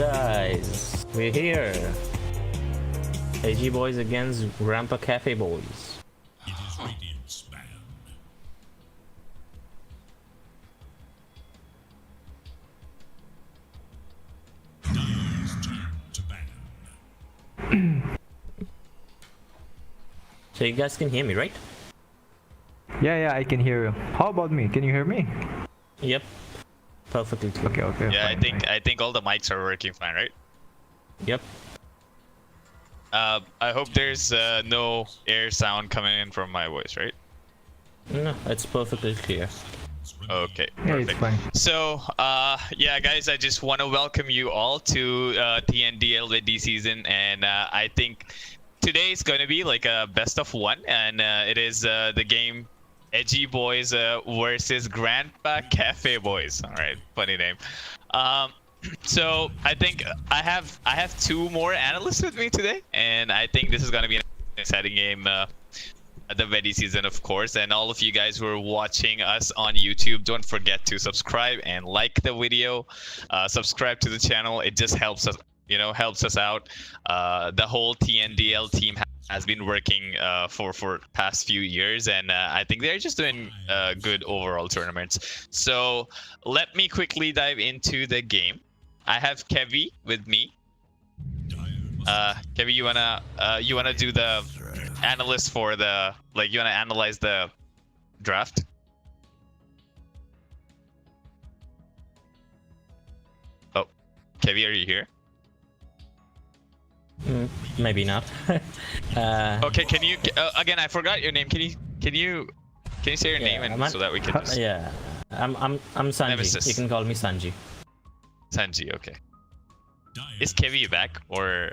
Guys, we're here. Edgy boys against GrandpaCafe boys. It is Radiant's man. Dire's turn to ban. So you guys can hear me, right? Yeah, I can hear you. How about me? Can you hear me? Yep. Perfectly clear. Okay. Yeah, fine. I think all the mics are working fine, right? Yep. I hope there's no air sound coming in from my voice, right? No, it's perfectly clear. Okay, Yeah, it's perfect. fine. So, yeah, guys, I just want to welcome you all to TNDL Veddi season, and I think today is going to be like a best of one, and it is the game Edgy Boys versus GrandpaCafe Boys. All right, funny name. So I think I have two more analysts with me today, and I think this is going to be an exciting game. The Veddi season, of course, and all of you guys who are watching us on YouTube, don't forget to subscribe and like the video. Subscribe to the channel; it just helps us, helps us out. The whole TNDL team has been working for past few years, and I think they're just doing good overall tournaments. So let me quickly dive into the game. I have Kevy with me. Kevy, you wanna do the analyst for the you wanna analyze the draft? Oh, Kevy, are you here? Maybe not. Okay, can you again? I forgot your name. Can you say your name and so that we can just... Yeah, I'm Sanji. Nemesis. You can call me Sanji. Sanji, okay. Is Kevy back or?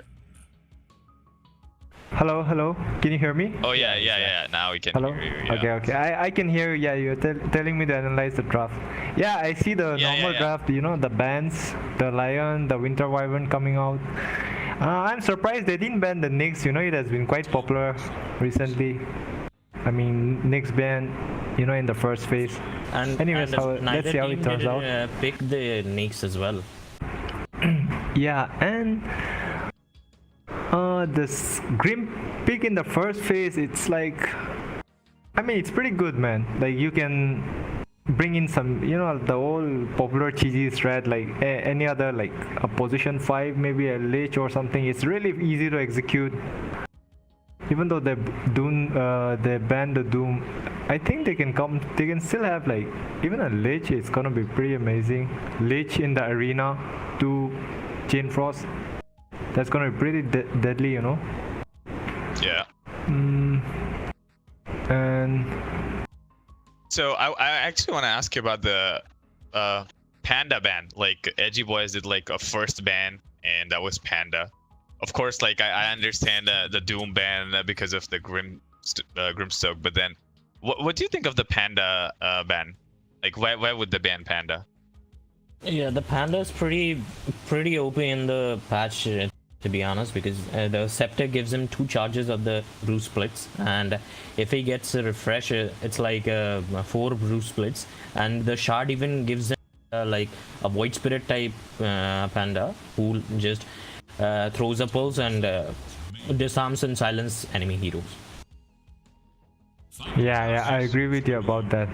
Hello. Can you hear me? Oh yeah. Now we can Hello. hear you. Yeah. Okay. I can hear you. Yeah, you're telling me to analyze the draft. Yeah, I see the normal draft. You know, the bans, the Lion, the Winter Wyvern coming out. I'm surprised they didn't ban the Nyx. You know, it has been quite popular recently. I mean, Nyx ban, in the first phase. And anyways, let's see how it turns out. Pick the Nyx as well. Yeah, and this Grim pick in the first phase, it's like, I mean, it's pretty good, man. Like, you can bring in some, the old popular cheesy strat, like any other, like a position 5, maybe a Lich or something. It's really easy to execute. Even though they banned the Doom, I think they can still have like even a Lich. It's gonna be pretty amazing. Lich in the arena to Chain Frost. That's gonna be pretty deadly, Yeah. And so I actually want to ask you about the Panda ban. Like Edgy Boys did like a first ban, and that was Panda. Of course, like I understand the Doom ban because of the Grimstoke, but then what do you think of the Panda ban? Like why would they ban Panda? Yeah, the Panda is pretty OP in the patch, to be honest, because the Scepter gives him 2 charges of the brew splits, and if he gets a refresh, it's like 4 brew splits, and the shard even gives him like a Void Spirit type Panda who just throws a pulse and disarms and silence enemy heroes. yeah, I agree with you about that.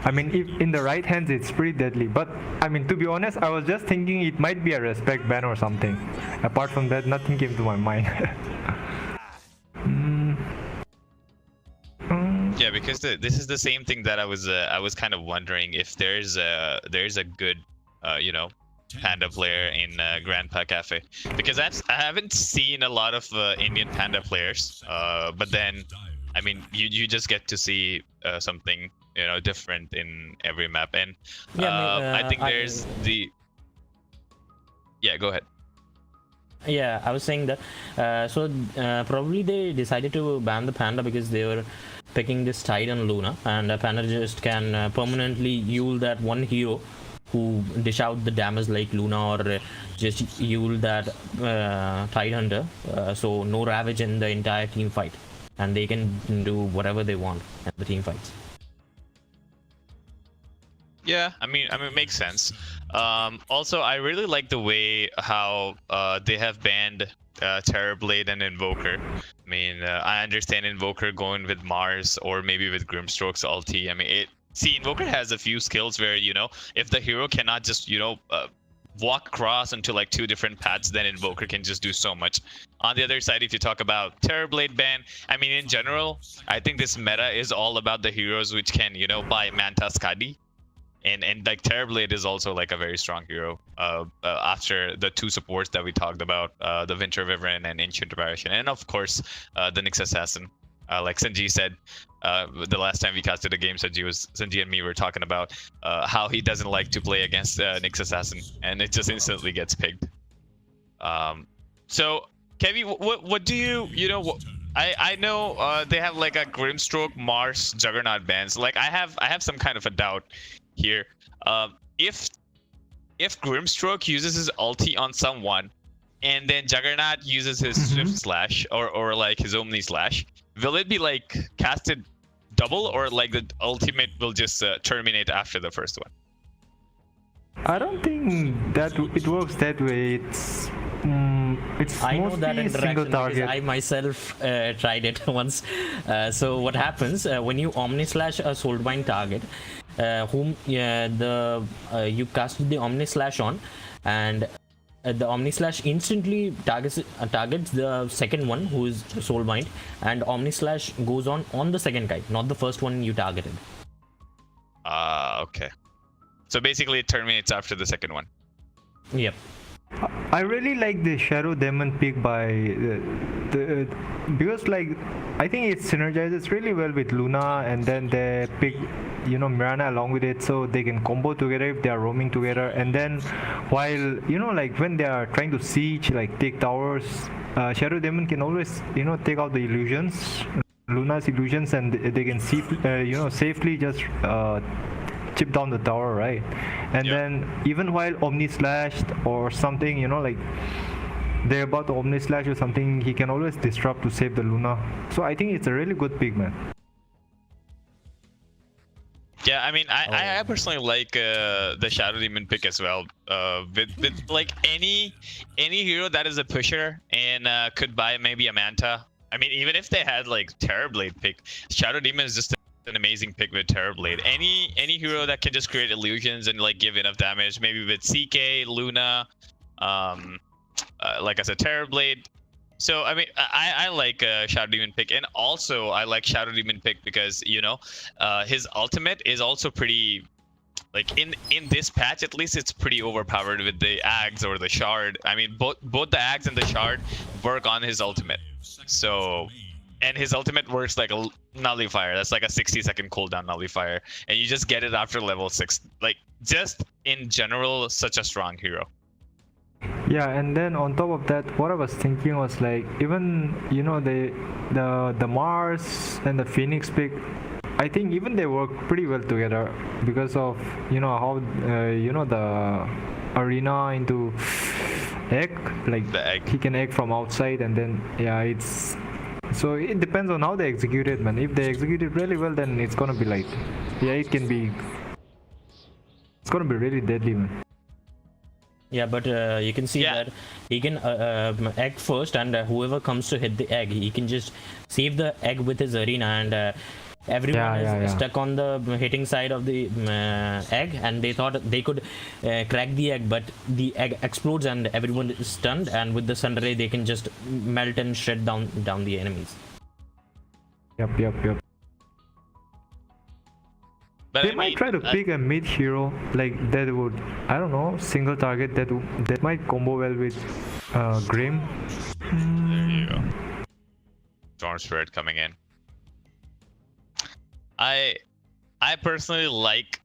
I mean, if in the right hands, it's pretty deadly. But I mean, to be honest, I was just thinking it might be a respect ban or something. Apart from that, nothing came to my mind. Yeah, because this is the same thing that I was kind of wondering if there's a good Panda player in GrandpaCafe, because I haven't seen a lot of Indian Panda players, but then I mean you just get to see something different in every map, and I think there's the go ahead. Yeah, I was saying that probably they decided to ban the Panda because they were picking this Tide and Luna, and Panda just can permanently Yule that one hero who dish out the damage like Luna, or just Yule that Tide Hunter, so no ravage in the entire team fight, and they can do whatever they want in the team fights. Yeah, I mean, it makes sense. Also, I really like the way how they have banned Terrorblade and Invoker. I mean, I understand Invoker going with Mars or maybe with Grimstroke's ulti. I mean, Invoker has a few skills where, if the hero cannot just, walk across into like 2 different paths, then Invoker can just do so much. On the other side, if you talk about Terrorblade ban, I mean, in general, I think this meta is all about the heroes which can, buy Manta Skadi. And like Terrorblade is also like a very strong hero after the 2 supports that we talked about, the Winter Wyvern and Ancient Apparition, and of course the Nyx Assassin. Like Sanji said, the last time we casted a game, Sanji and me were talking about how he doesn't like to play against Nyx Assassin, and it just instantly gets picked. So Kevin, what do you I know they have like a Grimstroke, Mars, Juggernaut bans. Like I have some kind of a doubt here. If Grimstroke uses his ulti on someone, and then Juggernaut uses his Swift Slash or like his Omni Slash, will it be like casted double, or like the ultimate will just terminate after the first one? I don't think that it works that way. It's I know mostly that single interaction because target. I myself tried it once. So what happens when you Omni Slash a Soulbind target, whom you cast the Omni Slash on, and the Omni Slash instantly targets the second one who is Soulbind, and Omni Slash goes on the second guy, not the first one you targeted. Okay. So basically it terminates after the second one. Yep. I really like the Shadow Demon pick by because like I think it synergizes really well with Luna, and then they pick Mirana along with it, so they can combo together if they are roaming together. And then while like when they are trying to siege, like take towers, Shadow Demon can always take out the illusions, Luna's illusions, and they can safely just chip down the tower, right? And then even while Omni Slashed or something, like they're about to Omni Slash or something, he can always disrupt to save the Luna. So I think it's a really good pick, man. Yeah, I mean, I personally like the Shadow Demon pick as well. With like any hero that is a pusher and could buy maybe a Manta. I mean, even if they had like Terrorblade pick, Shadow Demon is just an amazing pick with Terrorblade. Any hero that can just create illusions and like give enough damage, maybe with CK, Luna, like I said, Terrorblade. So I mean, I like Shadow Demon pick, and also I like Shadow Demon pick because his ultimate is also pretty, like in this patch at least, it's pretty overpowered with the Ags or the Shard. I mean, both the Ags and the Shard work on his ultimate. So, and his ultimate works like a nullifier. That's like a 60-second cooldown nullifier, and you just get it after level 6. Like, just in general, such a strong hero. Yeah, and then on top of that, what I was thinking was like, even the Mars and the Phoenix pick, I think even they work pretty well together because of how the arena into egg, like The egg. he can egg from outside, and then it's so it depends on how they execute it, man. If they execute it really well, then it's gonna be like it's gonna be really deadly, man. Yeah, but you can see that he can egg first, and whoever comes to hit the egg, he can just save the egg with his arena, and everyone is stuck on the hitting side of the egg, and they thought they could crack the egg, but the egg explodes and everyone is stunned, and with the sun ray they can just melt and shred down the enemies. Yep. But They might try to pick a mid hero like that would, I don't know, single target that might combo well with Grim. There you go. Storm Spirit coming in. I personally like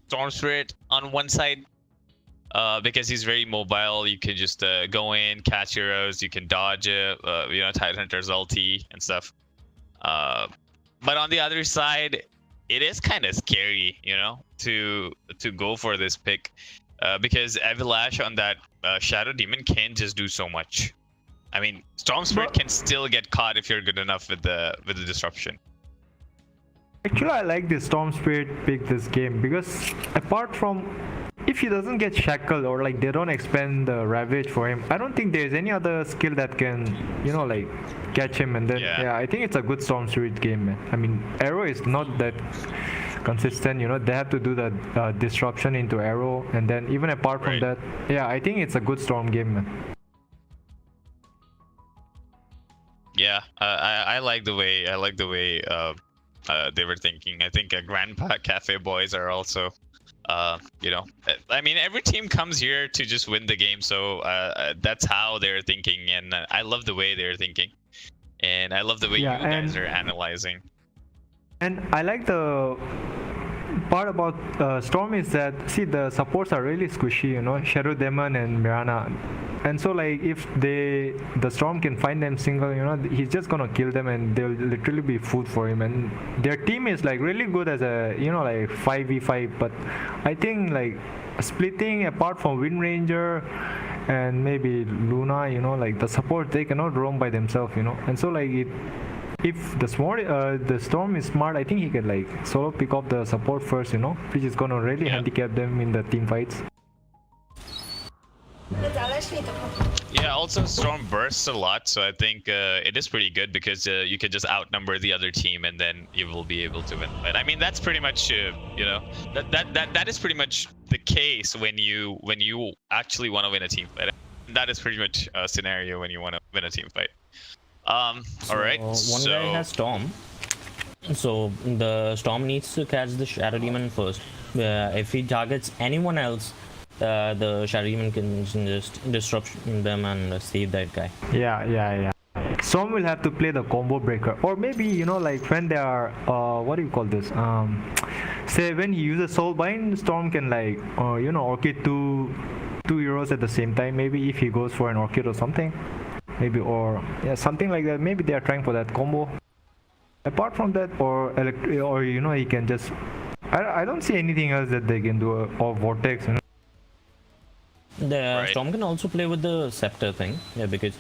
Storm Spirit on one side because he's very mobile. You can just go in, catch heroes, you can dodge Tidehunter's ulti and stuff. But on the other side, it is kind of scary, to go for this pick because Evelash on that Shadow Demon can just do so much. I mean, Storm Spirit can still get caught if you're good enough with the disruption. Actually, I like the Storm Spirit pick this game because apart from if he doesn't get shackled or like they don't expand the ravage for him, I don't think there's any other skill that can, you know, like catch him. And then Yeah. I think it's a good Storm Spirit game, man. I mean, Arrow is not that consistent, you know. They have to do the disruption into Arrow, and then even apart from Right. that, yeah, I think it's a good Storm game, man. Yeah, I like the way they were thinking. I think GrandpaCafe boys are also, you know, I mean every team comes here to just win the game, so that's how they're thinking, and I love the way they're thinking, and I love the way Yeah, you guys and- are analyzing. And I like the part about Storm is that, see, the supports are really squishy, you know, Shadow Demon and Mirana. And so like if the Storm can find them single, you know, he's just gonna kill them and they'll literally be food for him. And their team is like really good as a, you know, like 5v5, but I think like splitting apart from Wind Ranger and maybe Luna, you know, like the support, they cannot roam by themselves, you know. And so like if the Storm is smart, I think he can like solo pick up the support first, you know, which is gonna really Yeah. handicap them in the team fights. Yeah, also Storm bursts a lot, so I think it is pretty good because you can just outnumber the other team and then you will be able to win. But I mean that's pretty much you know, that is pretty much the case when you actually want to win a team fight. That is pretty much a scenario when you want to win a team fight. All right. One So guy has Storm, so the Storm needs to catch the Shadow Demon first. If he targets anyone else, the Shadow Demon can just disrupt them and save that guy. Yeah. Storm will have to play the combo breaker, or maybe, you know, like when they are what do you call this? Say when he uses Soulbind, Storm can like you know, Orchid two heroes at the same time. Maybe if he goes for an Orchid or something, maybe, or yeah, something like that. Maybe they are trying for that combo. Apart from that, or you know, he can just. I don't see anything else that they can do, or Vortex, you know. The Right. Storm can also play with the Scepter thing, yeah, because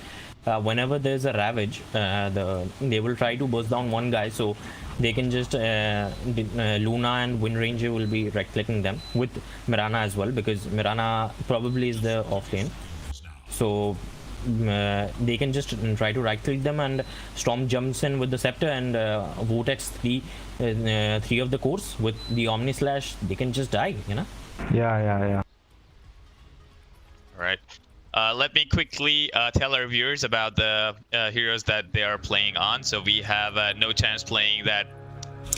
whenever there's a Ravage, they will try to burst down one guy, so they can just Luna and Wind Ranger will be right-clicking them with Mirana as well, because Mirana probably is the offlane, so they can just try to right-click them, and Storm jumps in with the Scepter and Vortex three of the course with the Omni Slash. They can just die, you know. Yeah. all right. Let me quickly tell our viewers about the heroes that they are playing on. So we have No Chance playing that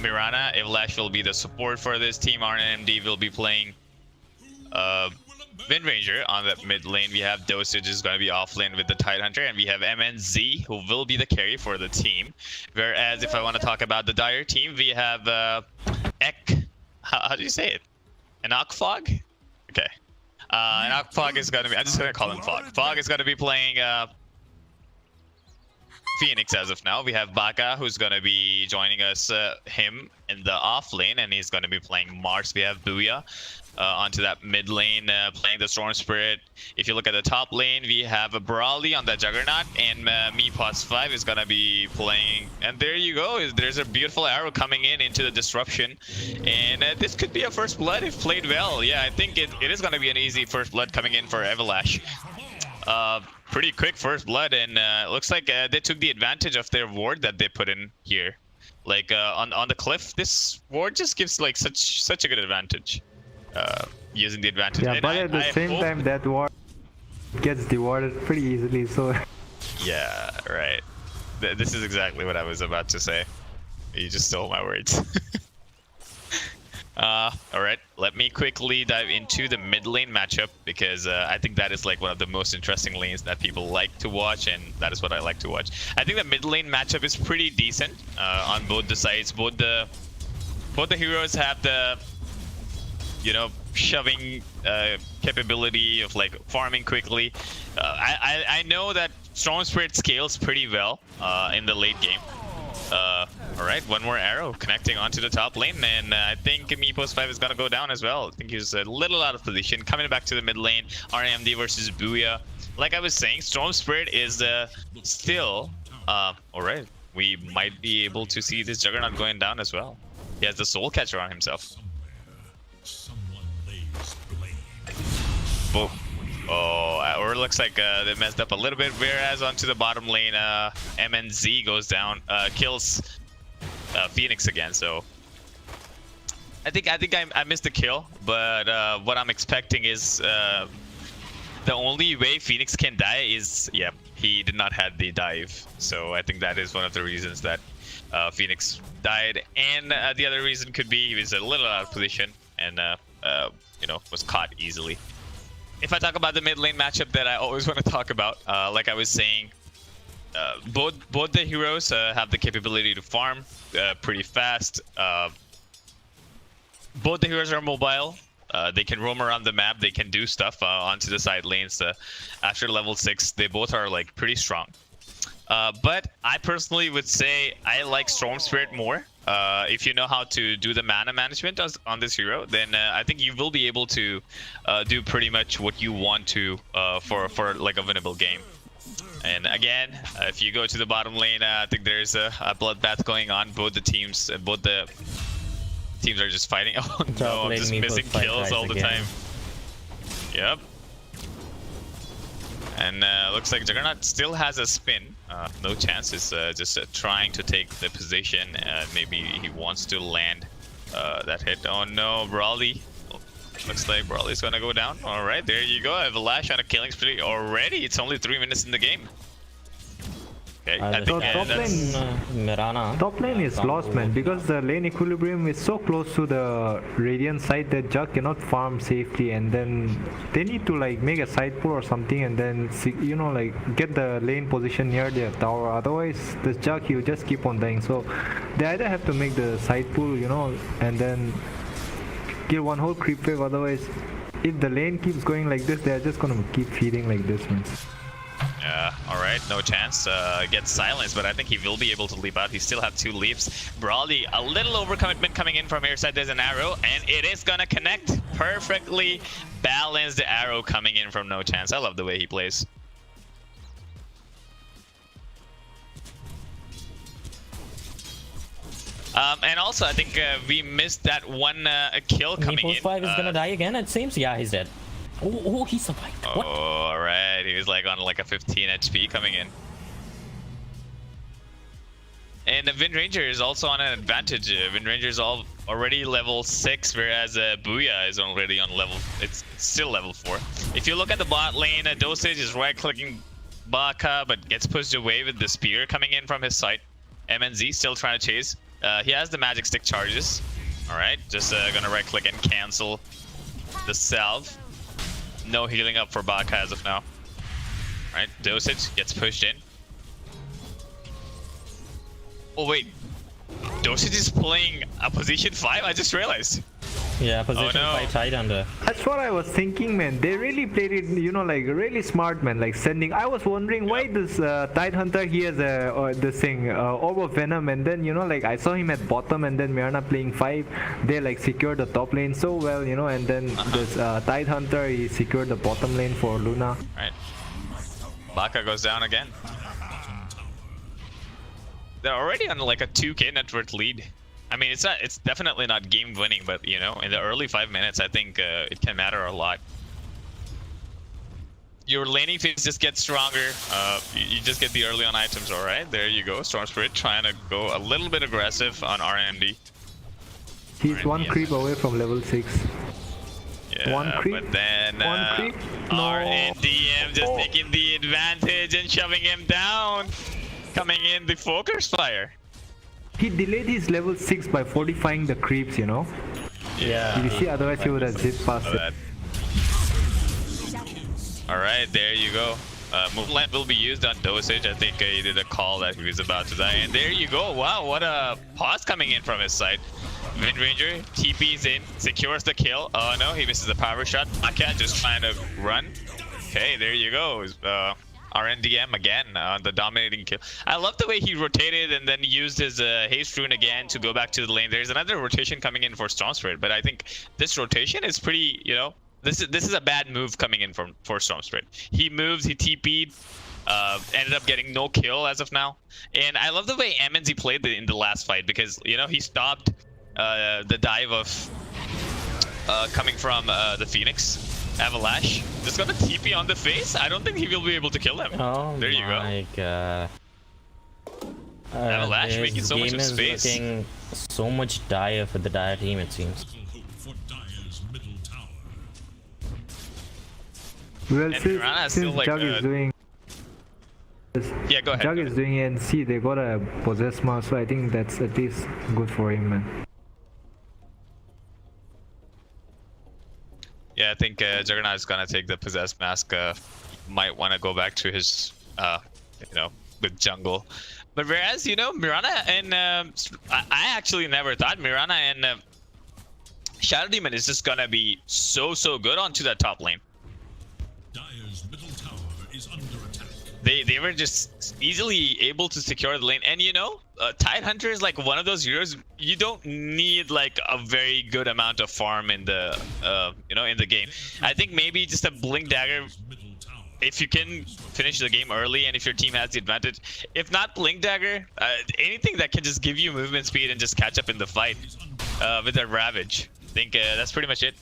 Mirana. Evlash will be the support for this team. RNMD will be playing Wind Ranger on that mid lane. We have Dosage is going to be off lane with the Tidehunter, and we have MNZ who will be the carry for the team. Whereas if I want to talk about the Dire team, we have Ek. How do you say it? Enokfog? Okay. Enokfog is going to be. I'm just going to call him Fog. Fog is going to be playing Phoenix as of now. We have Baka who's going to be joining us, him in the off lane, and he's going to be playing Mars. We have Bois onto that mid lane playing the Storm Spirit. If you look at the top lane, we have a Brawly on the Juggernaut, and Me+5 is going to be playing. And there you go. There's a beautiful arrow coming into the disruption. And this could be a first blood if played well. Yeah, I think it is going to be an easy first blood coming in for Evlash. Pretty quick first blood, and looks like they took the advantage of their ward that they put in here. Like on the cliff, this ward just gives like such a good advantage. Using the advantage. Yeah, And but at the same hope- time, that ward gets dewarded pretty easily. So Yeah, right. This is exactly what I was about to say. You just stole my words. Alright, let me quickly dive into the mid lane matchup, because I think that is like one of the most interesting lanes that people like to watch, and that is what I like to watch. I think the mid lane matchup is pretty decent on both the sides. Both the heroes have the, you know, shoving capability of like farming quickly. I know that Storm Spirit scales pretty well in the late game. Alright, one more arrow connecting onto the top lane, and I think Me+5 is gonna go down as well. I think he's a little out of position. Coming back to the mid lane, RMD versus Bois. Like I was saying, Storm Spirit is still... Alright, we might be able to see this Juggernaut going down as well. He has the Soul Catcher on himself. Someone lays blame. Whoa. Oh, or it looks like they messed up a little bit. Whereas onto the bottom lane, MNZ goes down, kills Phoenix again. So I think I missed the kill, but what I'm expecting is the only way Phoenix can die is, yeah, he did not have the dive. So I think that is one of the reasons that Phoenix died, and the other reason could be he was a little out of position and you know, was caught easily. If I talk about the mid lane matchup that I always want to talk about, like I was saying, both the heroes have the capability to farm pretty fast. Both the heroes are mobile. They can roam around the map. They can do stuff onto the side lanes. After level 6, they both are like pretty strong. But I personally would say I like Storm Spirit more. If you know how to do the mana management on this hero, then I think you will be able to do pretty much what you want to for like a winnable game. And again, if you go to the bottom lane, I think there's a bloodbath going on. Both the teams are just fighting. Oh no, I'm just missing kills all the time. Yep. And looks like Juggernaut still has a spin. No chance. Is just trying to take the position. Maybe he wants to land that hit. Oh no, Brawly. Looks like Brawly's gonna go down. All right, there you go. I have a lash on a killing spree already. It's only 3 minutes in the game. Okay, I think top lane is lost, man, because the lane equilibrium is so close to the Radiant side that Jug cannot farm safely, and then they need to like make a side pull or something, and then, you know, like get the lane position near their tower. Otherwise, this Jug, he'll just keep on dying. So they either have to make the side pull, you know, and then kill one whole creep wave. Otherwise, if the lane keeps going like this, they're just gonna keep feeding like this, man. Alright, no chance. Gets silenced, but I think he will be able to leap out. He still have 2 leaps. Brawly, a little overcommitment coming in from here side. There's an arrow, and it is gonna connect. Perfectly balanced arrow coming in from No Chance. I love the way he plays. And also, I think we missed that one kill coming in. 5 is gonna die again, it seems. Yeah, he's dead. Oh, he survived. What? All right, he was like on like a 15 HP coming in. And the Wind Ranger is also on an advantage. Wind Ranger is already level 6, whereas Bois is already on level. It's still level 4. If you look at the bot lane, Dosage is right-clicking Baka, but gets pushed away with the spear coming in from his side. MNZ still trying to chase. He has the magic stick charges. All right, just gonna right-click and cancel the salve. No healing up for Baka as of now. Alright, Dosage gets pushed in. Oh wait, Dosage is playing a position 5? I just realized. Yeah, position 5 tight under. That's what I was thinking, man. They really played it, you know, like really smart, man. Like sending. I was wondering why this Tidehunter, he has this thing, Orb of Venom, and then, you know, like I saw him at bottom, and then Mirana playing 5. They like secured the top lane so well, you know, and then this Tidehunter, he secured the bottom lane for Luna. Right. Baka goes down again. They're already on like a 2k net worth lead. I mean, it's definitely not game winning, but you know, in the early 5 minutes, I think it can matter a lot. Your laning phase just gets stronger. You just get the early on items. All right, there you go. Storm Spirit trying to go a little bit aggressive on RND. He's RND, one creep away from level 6. Yeah, one creep. But then one creep. No. RNDM just taking the advantage and shoving him down. Coming in the focus fire. He delayed his level 6 by fortifying the creeps, you know? Yeah. You see, otherwise he would have zipped past it. Alright, there you go. Moonlight will be used on Dosage. I think he did a call that he was about to die. And there you go. Wow, what a pause coming in from his side. Wind Ranger TP's in, secures the kill. Oh no, he misses the power shot. Aka just trying to run. Okay, there you go. RNDM again on the dominating kill. I love the way he rotated and then used his haste rune again to go back to the lane. There's another rotation coming in for Storm Spirit, but I think this rotation is pretty, you know, this is a bad move coming in for Storm Spirit. He moves, he TP'd, ended up getting no kill as of now. And I love the way MNZ played in the last fight because, you know, he stopped the dive of coming from the Phoenix. Avalash just gonna TP on the face. I don't think he will be able to kill him. Oh there you go. my god. Avalash This making so much game of is space. looking so much dire for the Dire team, it seems. Little hope for Dire's middle tower. Well, And Mirana is since still, like, Jug is doing. Yeah, go ahead. Jug go is ahead. doing NC, they got a possess mask, so I think that's at least good for him, man. Yeah, I think Juggernaut is gonna take the possessed mask. Might want to go back to his, with jungle. But whereas Mirana and I actually never thought Mirana and Shadow Demon is just gonna be so good onto that top lane. Dire's middle tower is under attack. They were just easily able to secure the lane, and Tide Hunter is like one of those heroes you don't need like a very good amount of farm in the in the game. I think maybe just a Blink Dagger Middle tower. if you can finish the game early and if your team has the advantage. If not Blink Dagger, anything that can just give you movement speed and just catch up in the fight with that Ravage. I think that's pretty much it.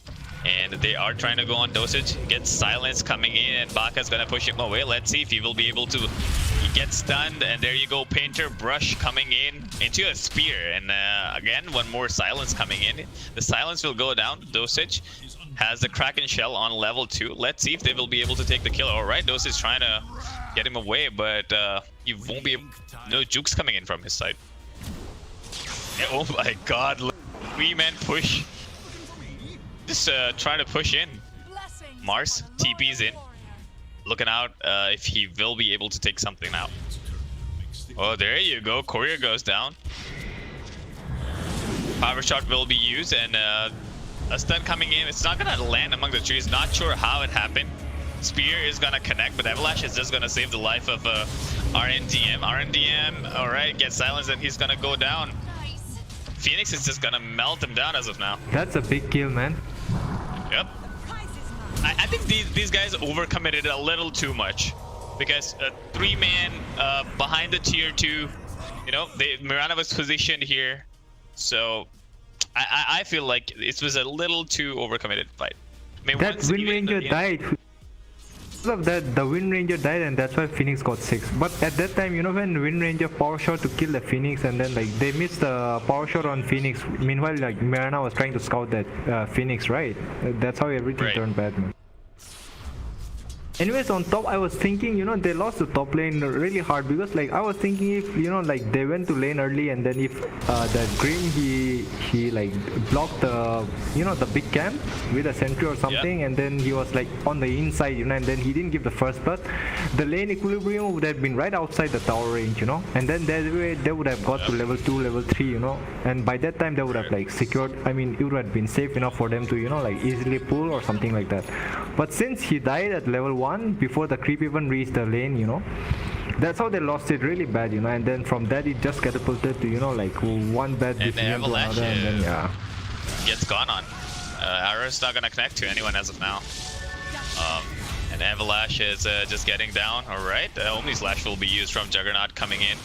And they are trying to go on dosage, get silence coming in, and Baka's gonna push him away. Let's see if he will be able to. He gets stunned, and there you go, Painter Brush coming in into a spear, and again one more silence coming in. The silence will go down. Dosage has the Kraken Shell on level 2. Let's see if they will be able to take the kill. All right, Dosage trying to get him away, but he won't be able. No jukes coming in from his side. Oh my God! 3-man push. Just trying to push in. Mars TP's in, looking out if he will be able to take something out. Oh, there you go. Courier goes down. Power shot will be used, and a stun coming in. It's not gonna land among the trees. Not sure how it happened. Spear is gonna connect, but Avalash is just gonna save the life of RNDM. RNDM, all right, gets silenced, and he's gonna go down. Phoenix is just gonna melt him down as of now. That's a big kill, man. Yep. I think these guys overcommitted a little too much, because 3-man behind the tier 2, Mirana was positioned here, so I feel like it was a little too overcommitted fight. I mean, That once Wind even Ranger died. Because of that, the Wind Ranger died, and that's why Phoenix got 6. But at that time, when Wind Ranger power shot to kill the Phoenix, and then like they missed the power shot on Phoenix. Meanwhile, like Mirana was trying to scout that Phoenix, right? That's how everything Right. turned bad, man. Anyways, on top, I was thinking, they lost the top lane really hard, because like I was thinking if like they went to lane early, and then if the Grim he like blocked the the big camp with a sentry or something, and then he was like on the inside, and then he didn't give the first blood, the lane equilibrium would have been right outside the tower range, and then that way they would have got to level 2, level 3, and by that time they would have like secured. I mean, it would have been safe enough for them to like easily pull or something like that. But since he died at level 1 before the creep even reached the lane, that's how they lost it really bad, and then from that it just catapulted to like one bad And decision to Avalanche another, and then gets gone on. Arrow's not gonna connect to anyone as of now. And Avalash is just getting down. All right, Omni Slash will be used from Juggernaut coming in.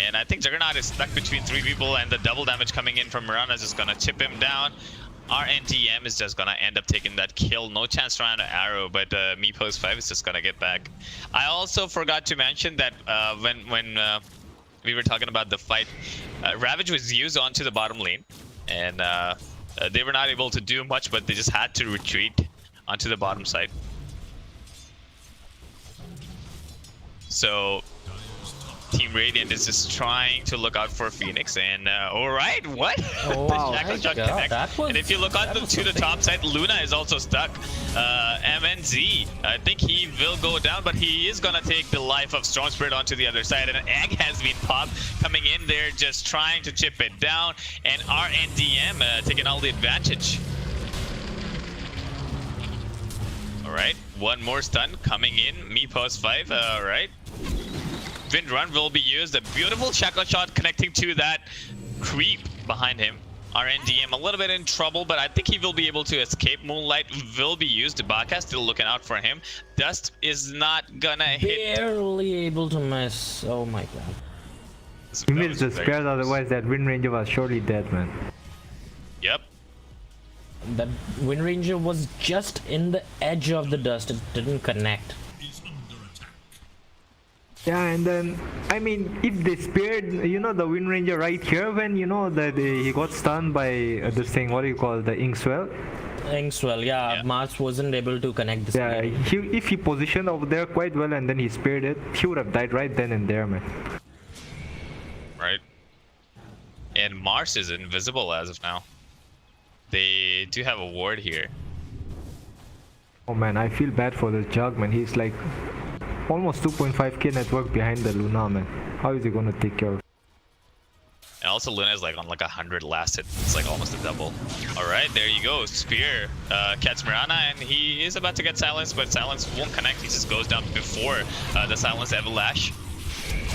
And I think Juggernaut is stuck between 3 people, and the double damage coming in from Mirana is just gonna chip him down. RNTM is just gonna end up taking that kill. No chance trying to arrow, but Meepos 5 is just gonna get back. I also forgot to mention that when we were talking about the fight, Ravage was used onto the bottom lane, and they were not able to do much, but they just had to retreat onto the bottom side. So Team Radiant is just trying to look out for Phoenix, and alright, what? Oh, The wow. Shackle Shot God, connects. that was- And if you look on to the top side, Luna is also stuck. MNZ, I think he will go down, but he is gonna take the life of Storm Spirit onto the other side, and an egg has been popped, coming in there, just trying to chip it down, and RNDM taking all the advantage. Alright, one more stun coming in, Meepos 5, alright. Wind Run will be used. A beautiful shackle shot connecting to that creep behind him. RNDM a little bit in trouble, but I think he will be able to escape. Moonlight will be used. Baka still looking out for him. Dust is not gonna hit. Barely able to miss. Oh my god. he missed the spares, otherwise that Wind Ranger was surely dead, man. Yep. That Wind Ranger was just in the edge of the dust. It didn't connect. Is under attack. Yeah, and then I mean, if they spared, the Wind Ranger right here when that he got stunned by this thing. What do you call the Inkswell? Inkswell, yeah, Mars wasn't able to connect this. Yeah, if he positioned over there quite well and then he spared it, he would have died right then and there, man. Right. And Mars is invisible as of now. They do have a ward here. Oh man, I feel bad for this Jug, man. He's like almost 2.5k network behind the Luna, man. How is he gonna take care of it? And also Luna is like on like 100 lasted. It's like almost a double. Alright, there you go. Spear catch Mirana, and he is about to get silenced, but silence won't connect. He just goes down before the silence Everlash.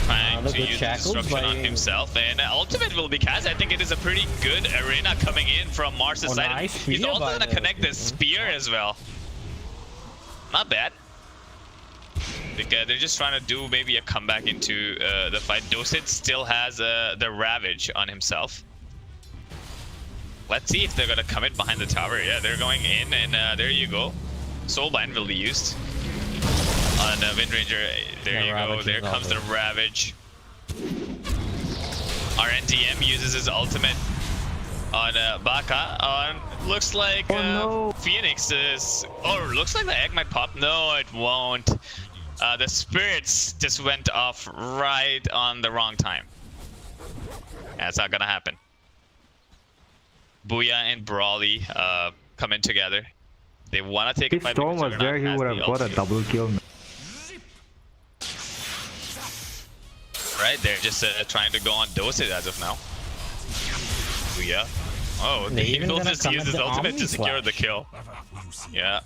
Trying to use destruction on himself, and ultimate will be cast. I think it is a pretty good arena coming in from Mars' side. Nice. He's also gonna connect the spear as well. Not bad. They're just trying to do maybe a comeback into the fight. Dosit still has the Ravage on himself. Let's see if they're gonna commit behind the tower. Yeah, they're going in, and there you go. Soulbind will be used on Wind Ranger. There you go. There comes the Ravage. RNTM uses his ultimate on Baka. Looks like Phoenix is. Oh, looks like the egg might pop. No, it won't. The spirits just went off right on the wrong time. That's not gonna happen. Bois and Brawly come in together. They want to take a fight. If Storm was there, he would have got a double kill. Right, they're just trying to go on Dosit as of now. Booyah. Oh, he will just use his ultimate to secure the kill. Yeah.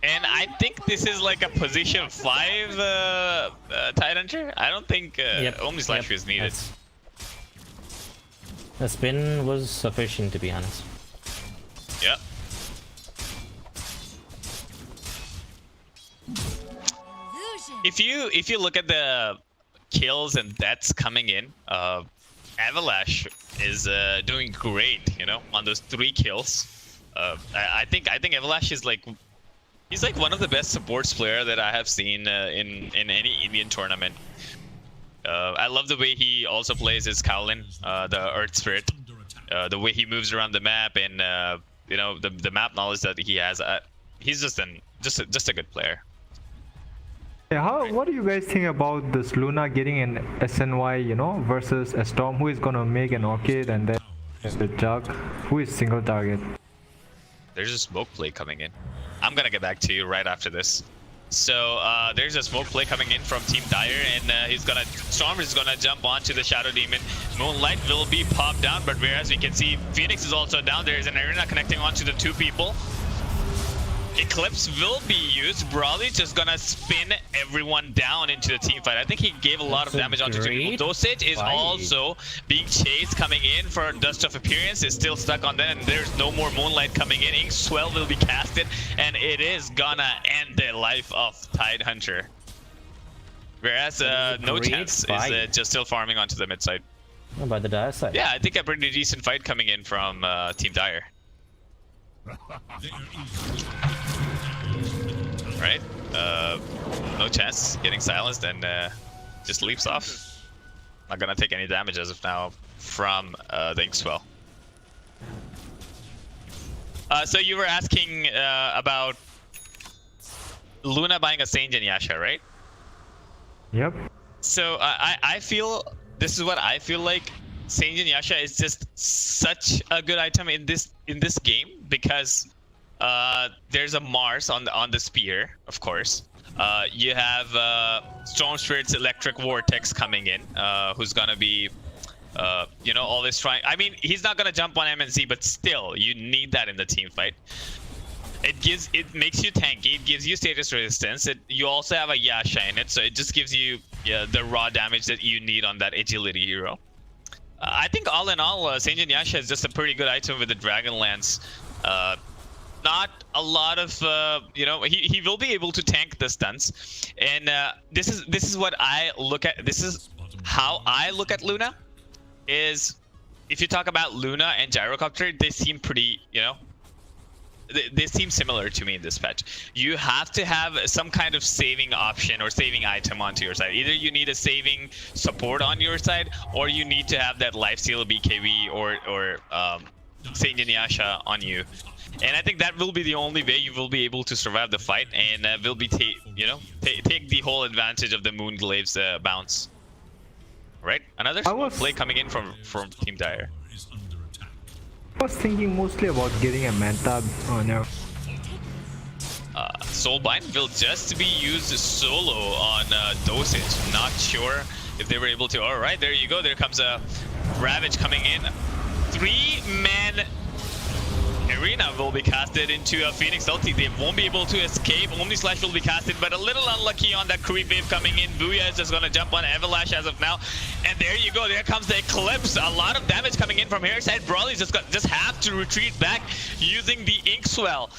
And I think this is like a position 5 Tidehunter. I don't think Omni Slash is needed. The spin was sufficient, to be honest. Yep. If you look at the kills and deaths coming in, Everlash is doing great, on those 3 kills. I think Everlash is like, he's like one of the best supports player that I have seen in any Indian tournament. I love the way he also plays his Kowlin, the Earth Spirit, the way he moves around the map, and the map knowledge that he has. He's just a good player. Yeah, what do you guys think about this Luna getting an SNY, versus a Storm who is gonna make an Orchid, and then the Jug who is single target? There's a smoke play coming in. I'm gonna get back to you right after this. So there's a smoke play coming in from Team Dire, and Storm is gonna jump onto the Shadow Demon. Moonlight will be popped down, but whereas we can see Phoenix is also down, there is an arena connecting onto the 2 people. Eclipse will be used. Brawly just gonna spin everyone down into the team fight. I think he gave a lot of damage onto 2 people. Dosage is also being chased, coming in for Dust of Appearance. Is still stuck on that, and there's no more Moonlight coming in. Inkswell will be casted, and it is gonna end the life of Tidehunter. Whereas No Chance is just still farming onto the mid side. By the Dire side. Yeah, I think a pretty decent fight coming in from Team Dire. Right? No Chance getting silenced and just leaps off. Not gonna take any damage as of now from the Inkswell. So you were asking about Luna buying a Sage and Yasha, right? Yep. So I feel, this is what I feel like. Sage and Yasha is just such a good item in this game, because there's a Mars on the spear, of course. You have Storm Spirit's Electric Vortex coming in, who's gonna be always trying. I mean, he's not gonna jump on MNC, but still, you need that in the team fight. It makes you tanky. It gives you status resistance. You also have a Yasha in it, so it just gives you the raw damage that you need on that agility hero. I think all in all, Sage and Yasha is just a pretty good item with the Dragonlance. Not a lot of, he will be able to tank the stunts, and this is what I look at. This is how I look at Luna. Is if you talk about Luna and Gyrocopter, they seem pretty, they seem similar to me in this patch. You have to have some kind of saving option or saving item onto your side. Either you need a saving support on your side, or you need to have that lifesteal BKB or Saint Inyasha on you. And I think that will be the only way you will be able to survive the fight, and will be take the whole advantage of the Moonglave's bounce. Right? Another small play coming in from Team Dire. Is under attack. I was thinking mostly about getting a Manta on her. Soulbind will just be used solo on Dosage. Not sure if they were able to. Alright, there you go. There comes a Ravage coming in. 3-man Arena will be casted into a Phoenix ulti. They won't be able to escape. Omni Slash will be casted, but a little unlucky on that creep wave coming in. Bois is just gonna jump on Everlash as of now. And there you go. There comes the Eclipse. A lot of damage coming in from here side. Brawley's just have to retreat back using the Ink Swell.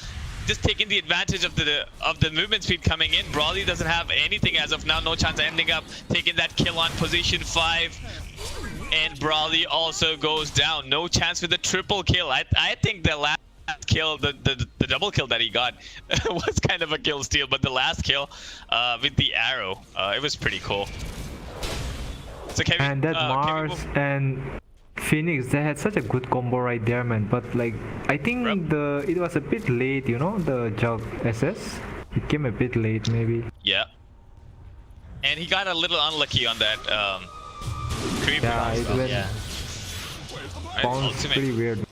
Just taking the advantage of the movement speed coming in. Brawley doesn't have anything as of now. No chance of ending up taking that kill on position 5. And Brawley also goes down. No chance for the triple kill. I think the last kill, the double kill that he got was kind of a kill steal, but the last kill with the arrow, it was pretty cool. So and that Mars and Phoenix, they had such a good combo right there, man. But like, I think it was a bit late, you know, the Jug SS. It came a bit late, maybe. Yeah. And he got a little unlucky on that creep. Yeah, it went. Yeah. Sounds pretty weird.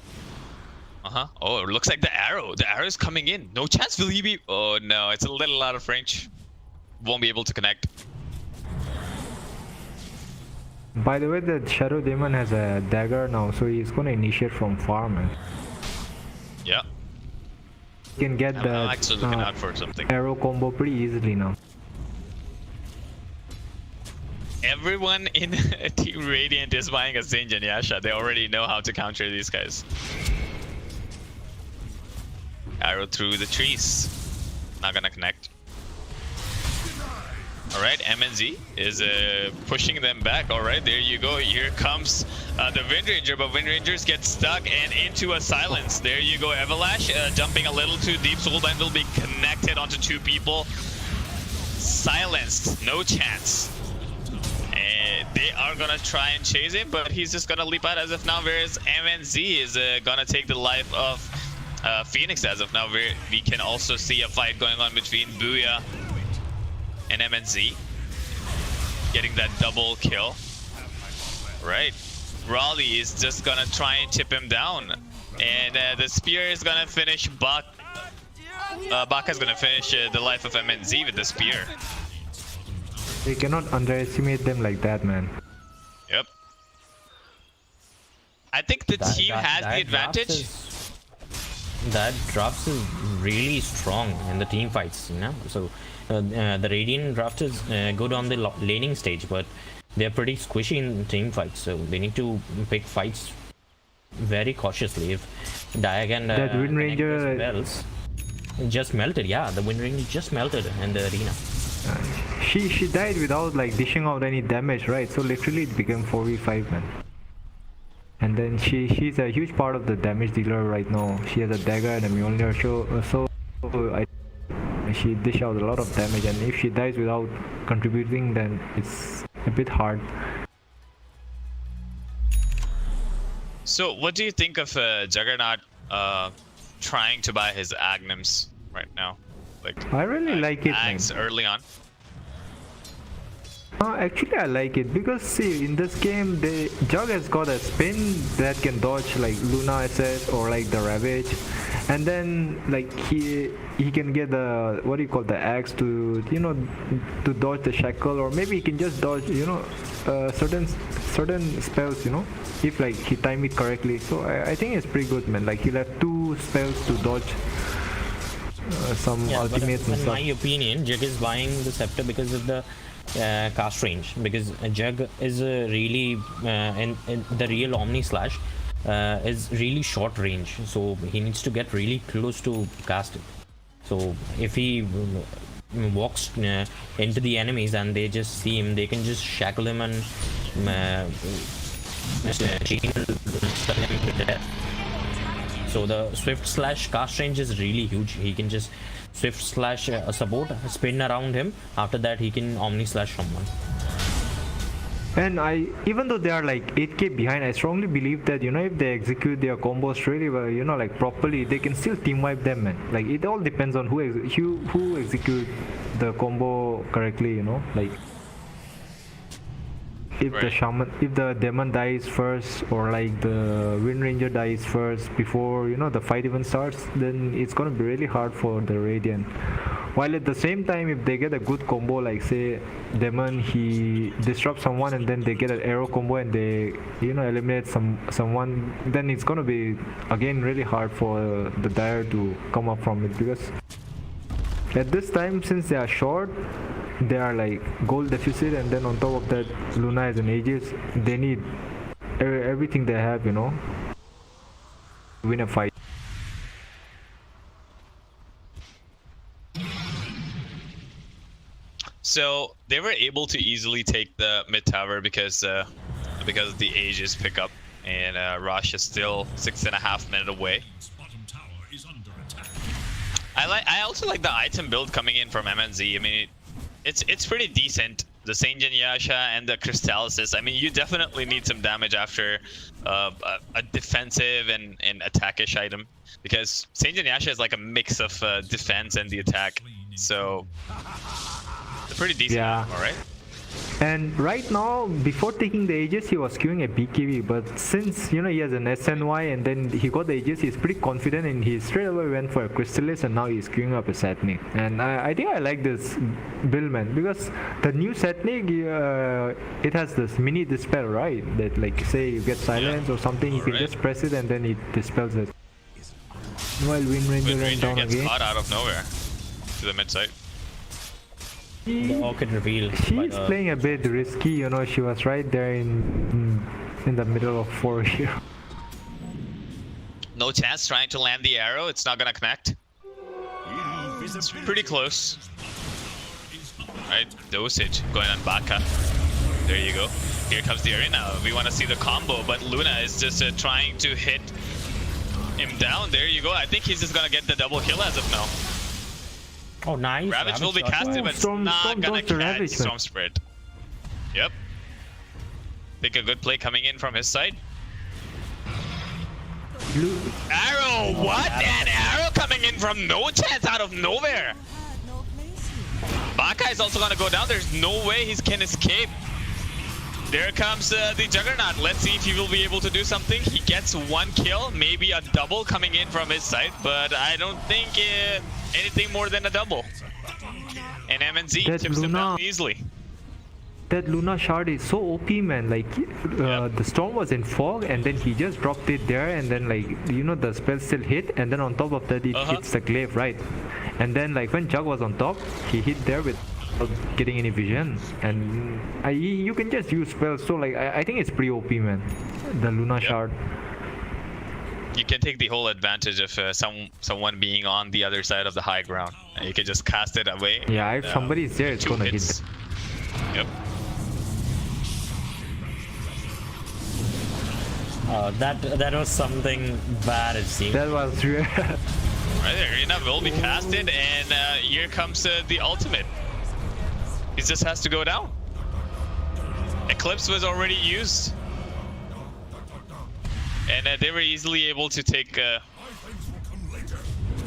Oh, it looks like the arrow. The arrow is coming in. No chance will he be. Oh no, it's a little out of range. Won't be able to connect. By the way, the Shadow Demon has a dagger now, so he's gonna initiate from far, man. Yeah. You can get the I'm actually looking out for something. arrow combo pretty easily now. Everyone in Team Radiant is buying a Saint Inyasha. They already know how to counter these guys. Arrow through the trees. Not gonna connect. Alright, MNZ is pushing them back. Alright, there you go. Here comes the Wind Ranger, but Wind Rangers get stuck and into a silence. There you go, Everlash jumping a little too deep. Soulbind will be connected onto 2 people. Silenced, no chance. They are gonna try and chase him, but he's just gonna leap out as of now, whereas MNZ is gonna take the life of Phoenix as of now. Where we can also see a fight going on between Bois and MNZ, getting that double kill. Right, Raleigh is just gonna try and chip him down, and the spear is gonna finish Baka's gonna finish the life of MNZ with the spear. You cannot underestimate them like that, man. Yep. I think the team has the advantage. That drafts is really strong in the team fights, you know. So the Radiant draft is good on the laning stage, but they're pretty squishy in team fights. So they need to pick fights very cautiously. If Diagon that Wind Ranger spells just melted, yeah, the Wind Ranger just melted in the arena. She died without like dishing out any damage, right? So literally it became 4v5, man. And then she's a huge part of the damage dealer right now. She has a dagger and a Mjolnir, so she dish out a lot of damage, and if she dies without contributing, then it's a bit hard. So what do you think of Juggernaut trying to buy his Aghnums right now? Like, I really like it, man. Early on. Actually, I like it because see, in this game, Jug has got a spin that can dodge like Luna SS or like the Ravage, and then like he can get the what do you call the axe to to dodge the shackle, or maybe he can just dodge certain spells, if like he time it correctly. So I think it's pretty good, man. Like he'll have 2 spells to dodge some ultimates and in stuff. my opinion, Jug is buying the scepter because of the cast range, because Jug is really in the real Omni Slash is really short range, so he needs to get really close to cast it. So if he walks into the enemies and they just see him, they can just shackle him and chain him to death. So the Swift slash cast range is really huge. He can just Swift slash support, spin around him. After that, he can Omni slash someone. And even though they are like 8k behind, I strongly believe that, you know, if they execute their combos really well, you know, like properly, they can still team wipe them, man. Like it all depends on who execute the combo correctly, you know, like if the demon dies first, or like the Wind Ranger dies first before, you know, the fight even starts, then it's gonna be really hard for the Radiant. While at the same time, if they get a good combo, like say Demon, he disrupts someone and then they get an arrow combo and they, you know, eliminate someone, then it's gonna be again really hard for the Dire to come up from it, because at this time, since they are short, they are like gold deficit, and then on top of that, Luna is an Aegis. They need everything they have, you know, to win a fight. So they were able to easily take the mid tower because of the Aegis pickup, and Rosh is still 6.5 minutes away. Bottom tower is under attack. I also like the item build coming in from MNZ. I mean, it's pretty decent. The Saint Yasha and the Crystallisis. I mean, you definitely need some damage after a defensive and attackish item, because Saint Yasha is like a mix of defense and the attack. So it's a pretty decent item, all right? And right now, before taking the Aegis, he was queuing a BKB, but since, you know, he has an SNY and then he got the Aegis, he's pretty confident and he straight away went for a Crystallis, and now he's queuing up a Satnik. And I think I like this build, man, because the new Satnik, it has this mini dispel, right? That, like, say you get silence or something, you can just press it and then it dispels it. While Wind Ranger went down gets again. caught out of nowhere to the mid side. The Orchid reveal. She's playing a bit risky, you know. She was right there in the middle of 4 here. No chance trying to land the arrow. It's not gonna connect. It's pretty close. Right, dosage going on Baka. There you go. Here comes the arena. We want to see the combo, but Luna is just trying to hit him down. There you go. I think he's just gonna get the double kill as of now. Oh, nice. Ravage will be casted, but it's not gonna catch Storm Spirit. Yep. Think a good play coming in from his side. Arrow! What? An arrow coming in from no chance out of nowhere. Baka is also gonna go down. There's no way he can escape. There comes the Juggernaut. Let's see if he will be able to do something. He gets one kill, maybe a double coming in from his side, but I don't think anything more than a double. And MNZ tips him down easily. That Luna shard is so OP, man. Like, the storm was in fog, and then he just dropped it there, and then, like, you know, the spell still hit, and then on top of that, it hits the glaive, right? And then, like, when Jug was on top, he hit there without getting any vision, and you can just use spells. So, like, I think it's pretty OP, man. The Luna shard. You can take the whole advantage of someone being on the other side of the high ground. You can just cast it away. Yeah, if somebody is there, it's gonna hit. Yep. That was something bad, it seemed. That was real. Right, the arena will be casted, and here comes the ultimate. He just has to go down. Eclipse was already used, and they were easily able to take the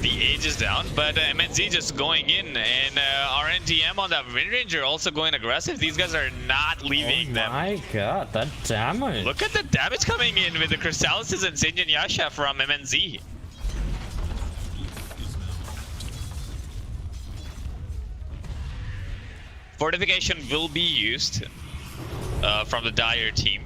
Aegis down, but MNZ just going in, and RNTM on that Wind Ranger also going aggressive. These guys are not leaving them. Oh my god, that damage. Look at the damage coming in with the Crystallisis and Saint Yasha from MNZ. Fortification will be used from the Dire team.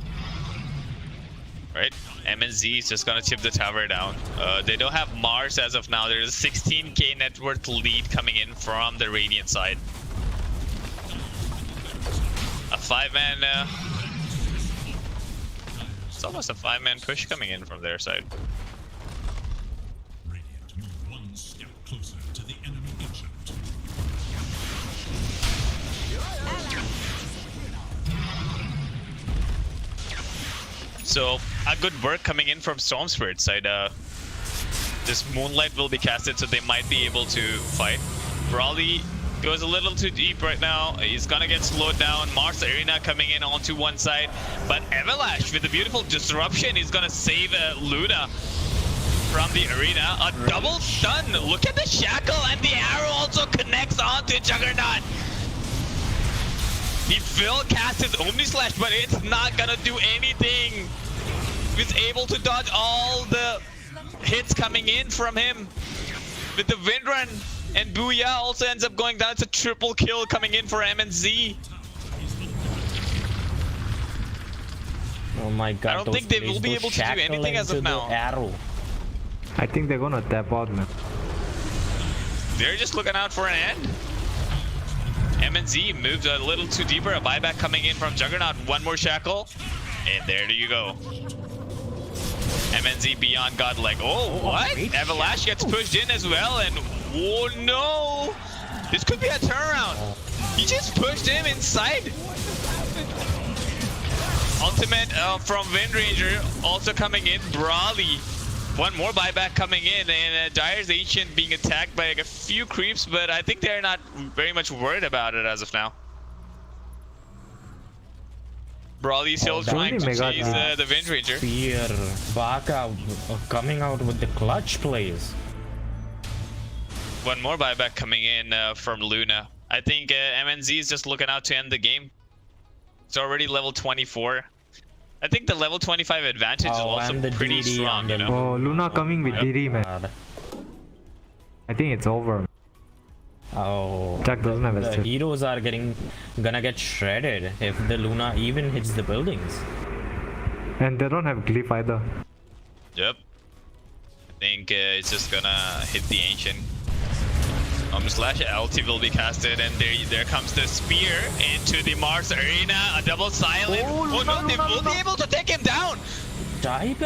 Right? MNZ is just gonna chip the tower down. They don't have Mars as of now. There's a 16k net worth lead coming in from the Radiant side. A 5-man... it's almost a 5-man push coming in from their side. Radiant move one step closer to the enemy ancient. So, a good work coming in from Storm Spirit side. This Moonlight will be casted, so they might be able to fight. Brawly goes a little too deep right now. He's gonna get slowed down. Mars Arena coming in onto one side, but Everlash with a beautiful disruption is gonna save Luna from the arena. A double stun. Look at the shackle, and the arrow also connects onto Juggernaut. He will cast his Omni Slash, but it's not gonna do anything. He's able to dodge all the hits coming in from him with the wind run, and Bois also ends up going down. It's a triple kill coming in for MNZ. Oh my god. I don't think they will be able to do anything as of now. Arrow. I think they're gonna tap out, man. They're just looking out for an end. MNZ moved a little too deeper. A buyback coming in from Juggernaut. One more shackle, and there you go. MNZ beyond godlike. Oh, what? Everlash gets pushed in as well, and oh no! This could be a turnaround. He just pushed him inside. Ultimate from Wind Ranger also coming in. Brawly. One more buyback coming in, and Dire's Ancient being attacked by like a few creeps, but I think they're not very much worried about it as of now. Brawly's still trying to chase the Wind Ranger. Fear. Baka coming out with the clutch plays. One more buyback coming in from Luna. I think MNZ is just looking out to end the game. It's already level 24. I think the level 25 advantage is also pretty strong, you know? Oh, Luna coming with DD, man. I think it's over. Oh, Jack doesn't have a the step. heroes are gonna get shredded if the Luna even hits the buildings. And they don't have glyph either. Yep. I think it's just gonna hit the Ancient. Slash LT will be casted, and there comes the spear into the Mars Arena. A double silent. Oh no, they will be able to take him down.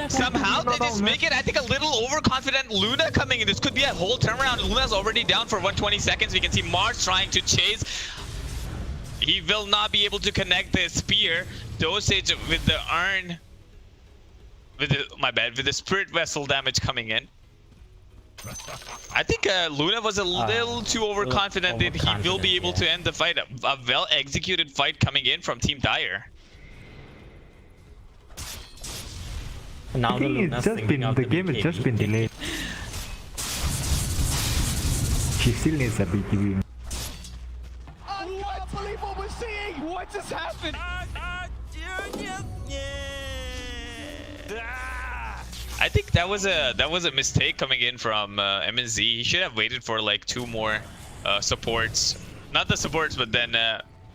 Somehow they just make it, I think, a little overconfident. Luna coming in. This could be a whole turnaround. Luna's already down for 120 seconds. We can see Mars trying to chase. He will not be able to connect the spear. Dosage with the urn. With the spirit vessel damage coming in. I think Luna was a little too overconfident that he will be able to end the fight. A well-executed fight coming in from Team Dire. Now I think it's just been, the game has just been delayed. She still needs a BTV. I can't believe what we're seeing! What just happened? I think that was a mistake coming in from MNZ. He should have waited for like two more supports. Not the supports, but then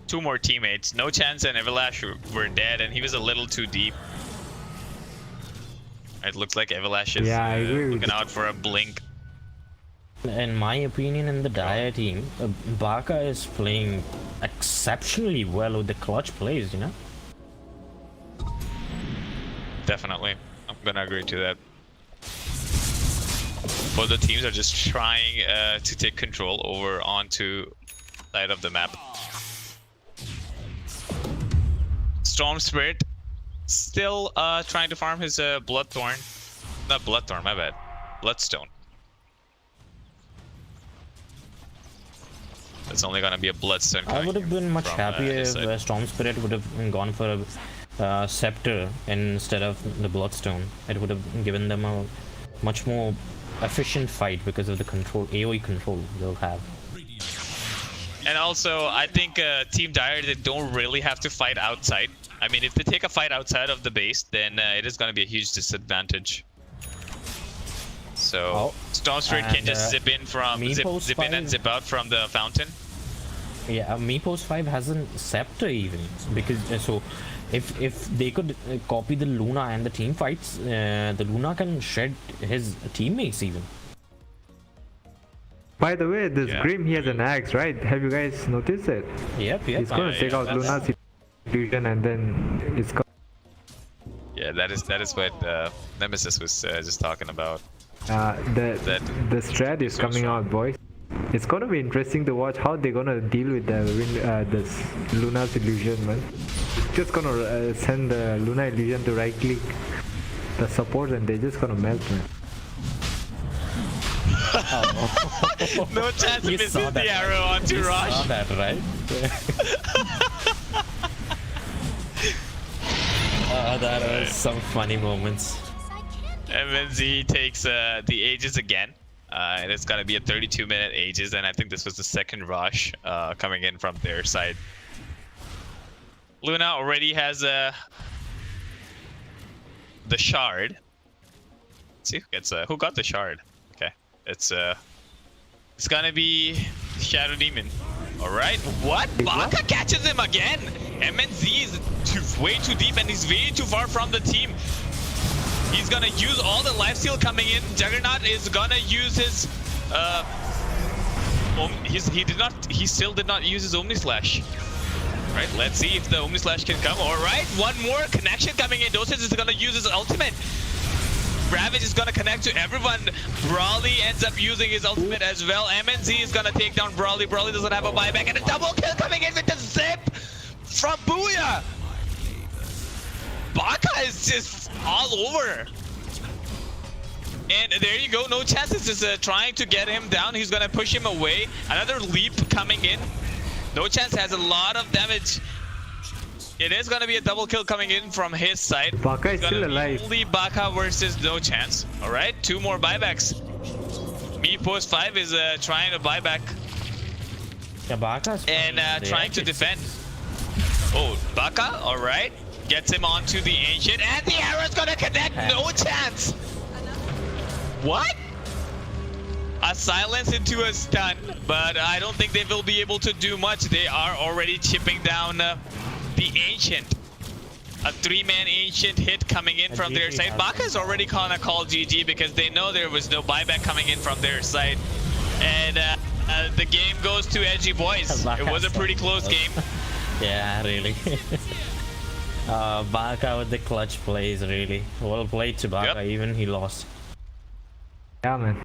two more teammates. No Chance and Everlash were dead, and he was a little too deep. It looks like Everlash is looking out for a blink. In my opinion, in the Dire team, Baka is playing exceptionally well with the clutch plays, you know? Definitely. I'm gonna agree to that. Both the teams are just trying to take control over onto side of the map. Storm Spirit still trying to farm his Bloodthorn. Not Bloodthorn, my bad. Bloodstone. It's only gonna be a Bloodstone. I would have been much happier if Storm Spirit would have gone for a Scepter instead of the Bloodstone. It would have given them a much more efficient fight because of the control, AoE control they'll have. And also, I think Team Dire, they don't really have to fight outside. I mean, if they take a fight outside of the base, then it is going to be a huge disadvantage. So Storm Spirit can just zip in and zip out from the fountain. Yeah, Meepos 5 hasn't Scepter even, because so if they could copy the Luna and the team fights, the Luna can shred his teammates even. By the way, this Grim, he has an axe, right? Have you guys noticed it? Yep. He's gonna take out Luna's illusion, and then it's gonna... Yeah, that is what Nemesis was just talking about. The strat is coming out, boys. It's gonna be interesting to watch how they're gonna deal with this Luna's illusion, man. It's just gonna send the Luna illusion to right click the support, and they're just gonna melt, man. Oh. No chance You of saw missing the that, arrow onto You Rush. saw that, right? That was some funny moments. MNZ takes the Aegis again. And it's gonna be a 32-minute Aegis, and I think this was the second rush coming in from their side. Luna already has the shard. Let's see who got the shard. Okay, it's gonna be Shadow Demon. All right, what? Baka catches him again. MNZ is way too deep, and he's way too far from the team. He's gonna use all the lifesteal coming in. Juggernaut is gonna use his he still did not use his Omni Slash. Right, let's see if the Omni Slash can come. All right, one more connection coming in. Dosage is gonna use his ultimate. Ravage is gonna connect to everyone. Brawly ends up using his ultimate as well. MNZ is gonna take down Brawly. Brawly doesn't have a buyback, and a double kill coming in with the zip from Bois. Baka is just all over. And there you go, no chances. Just trying to get him down. He's gonna push him away. Another leap coming in. No chance has a lot of damage. It is gonna be a double kill coming in from his side. Baka is still alive. Only Baka versus no chance. All right, 2 more buybacks. Me Post 5 is trying to buy back Yeah, Baka's and trying to defend. Oh, Baka, all right. Gets him onto the Ancient, and the arrow's gonna connect. No chance. What? A silence into a stun, but I don't think they will be able to do much. They are already chipping down the Ancient. A 3-man Ancient hit coming in from their side. Baka is already gonna call GG because they know there was no buyback coming in from their side. And the game goes to Edgy Boys. It was a pretty close game. Yeah, really. Baka with the clutch plays, really. Well played to Baka, Yep. even he lost. Yeah, man.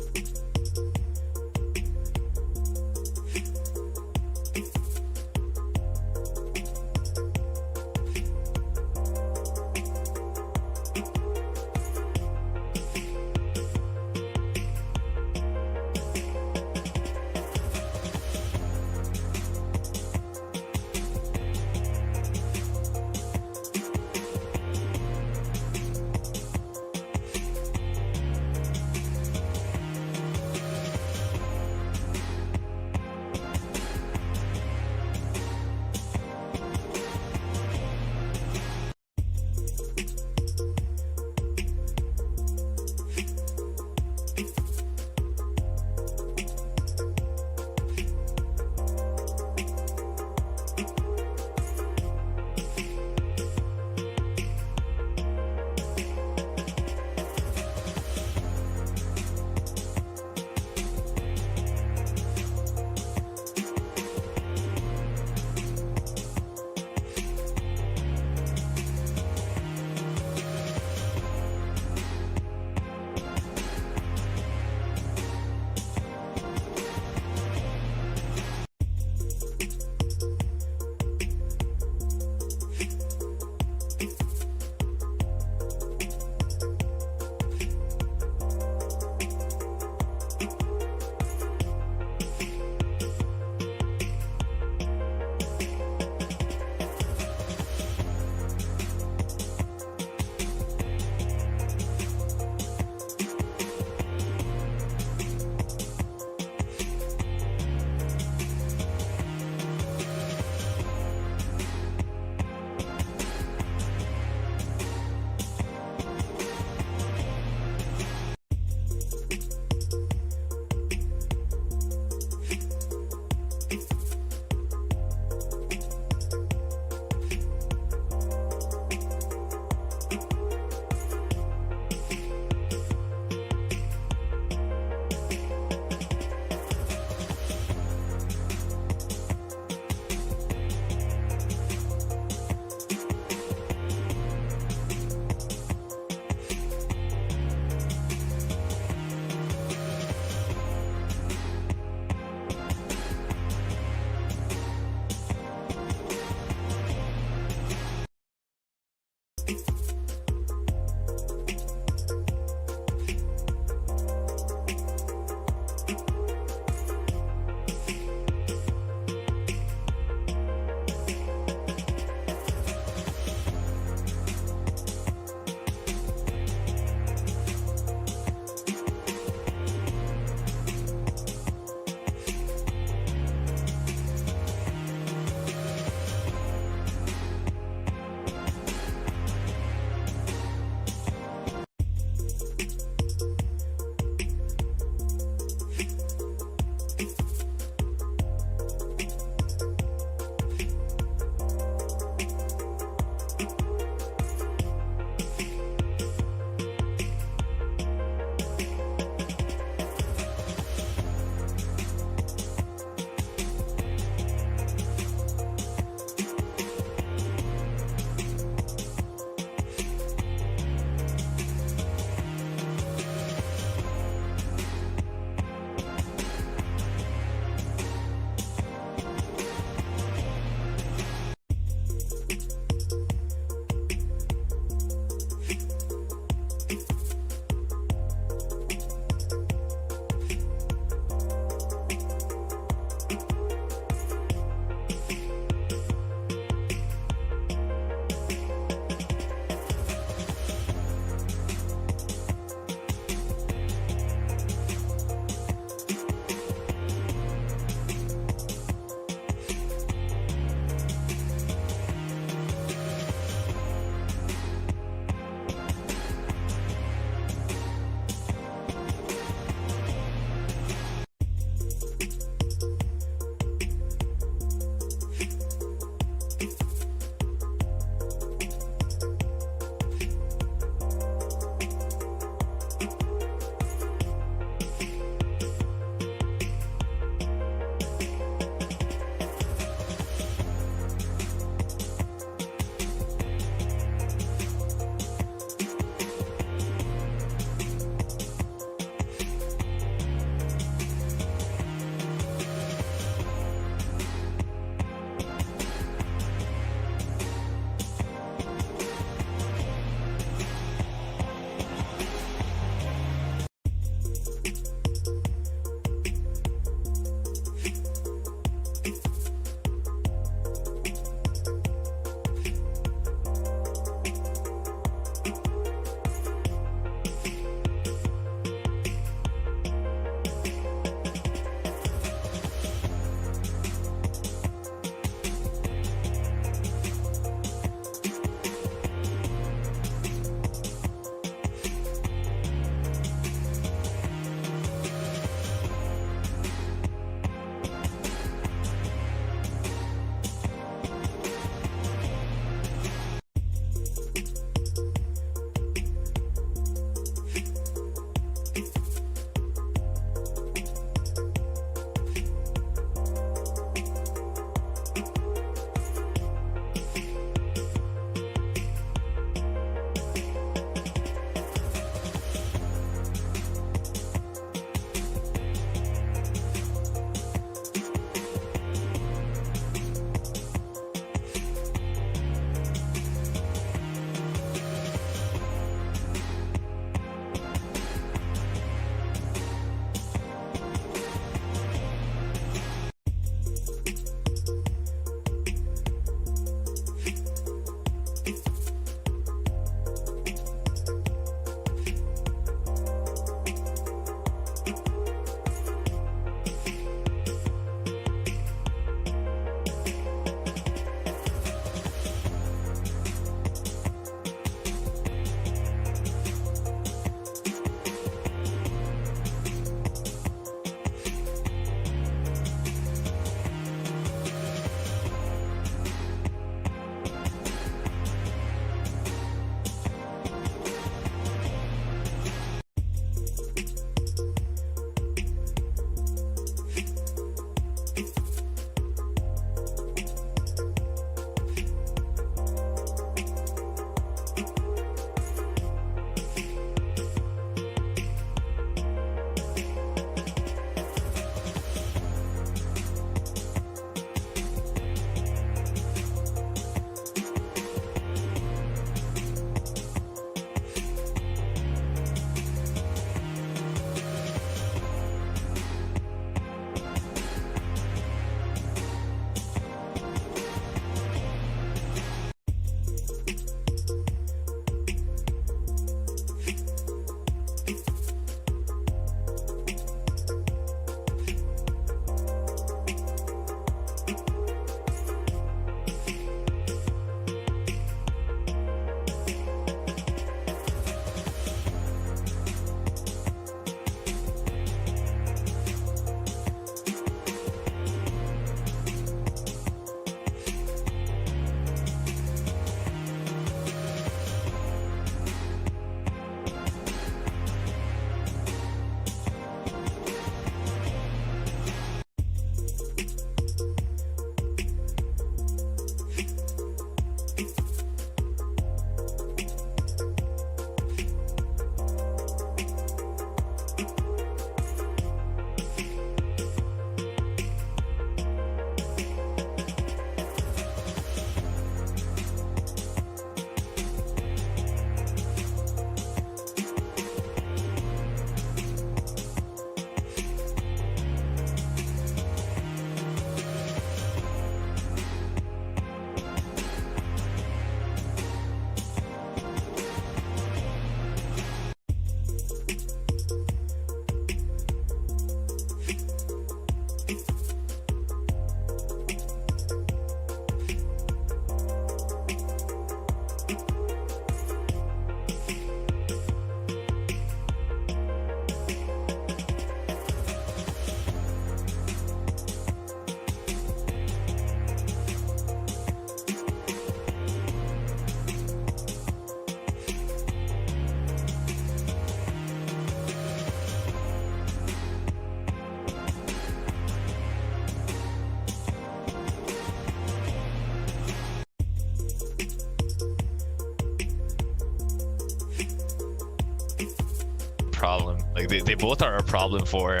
Like they both are a problem for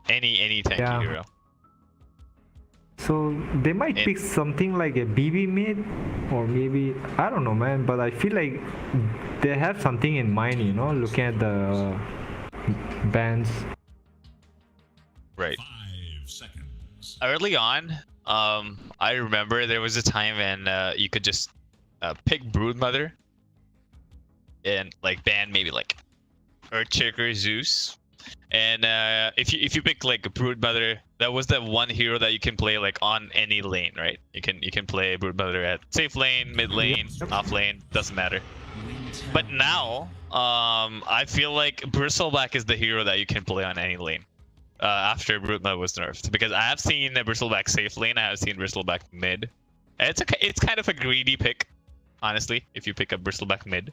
any tanky Yeah. hero. So they might And- pick something like a BB mid, or maybe I don't know, man. But I feel like they have something in mind, you know, looking at the bands. Right. 5 seconds. Early on, I remember there was a time when you could just pick Broodmother and like ban maybe like Earthshaker, Zeus, and if you pick like Broodmother, that was the one hero that you can play like on any lane, right? You can play Broodmother at safe lane, mid lane, off lane, doesn't matter. But now, I feel like Bristleback is the hero that you can play on any lane. After Broodmother was nerfed, because I have seen a Bristleback safe lane, I have seen Bristleback mid. And it's kind of a greedy pick, honestly, if you pick a Bristleback mid.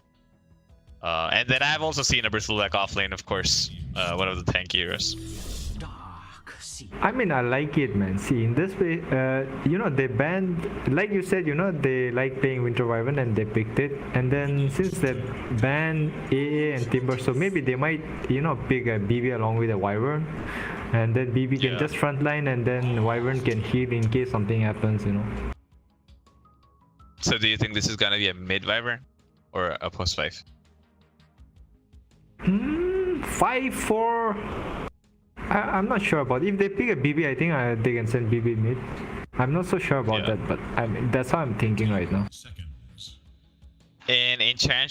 And then I've also seen a Bristleback off lane, of course, one of the tanky heroes. I mean, I like it, man. See, in this way, you know, they banned, like you said, you know, they like playing Winter Wyvern and they picked it. And then since they banned AA and Timber, so maybe they might, you know, pick a BB along with a Wyvern. And then BB can Yeah. just frontline, and then Wyvern can heal in case something happens, you know. So do you think this is gonna be a mid Wyvern or a post 5? 5-4. I'm not sure about. If they pick a BB, I think they can send BB mid. I'm not so sure about Yeah. that, but I mean that's how I'm thinking right now. Seconds. And Enchant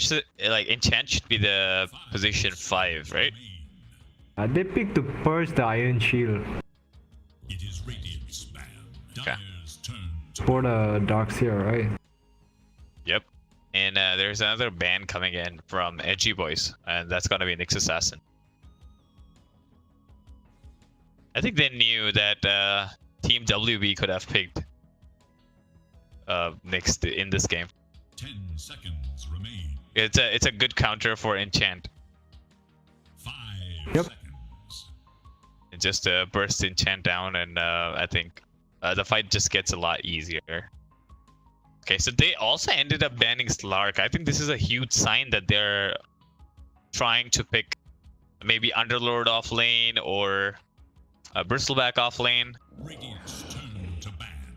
should be the position 5, right? They picked to purge the Iron Shield It is Radiant's ban. Okay. Dire's turn to for the Darkseer, right? Yep. And there's another ban coming in from Edgy Bois, and that's gonna be Nyx Assassin. I think they knew that Team WB could have picked Nyx in this game. 10 seconds remain. It's a good counter for Enchant. 5 Yep. seconds. It just bursts Enchant down, and I think the fight just gets a lot easier. Okay, so they also ended up banning Slark. I think this is a huge sign that they're trying to pick maybe Underlord off lane or Bristleback off lane, Radiant's turn to ban.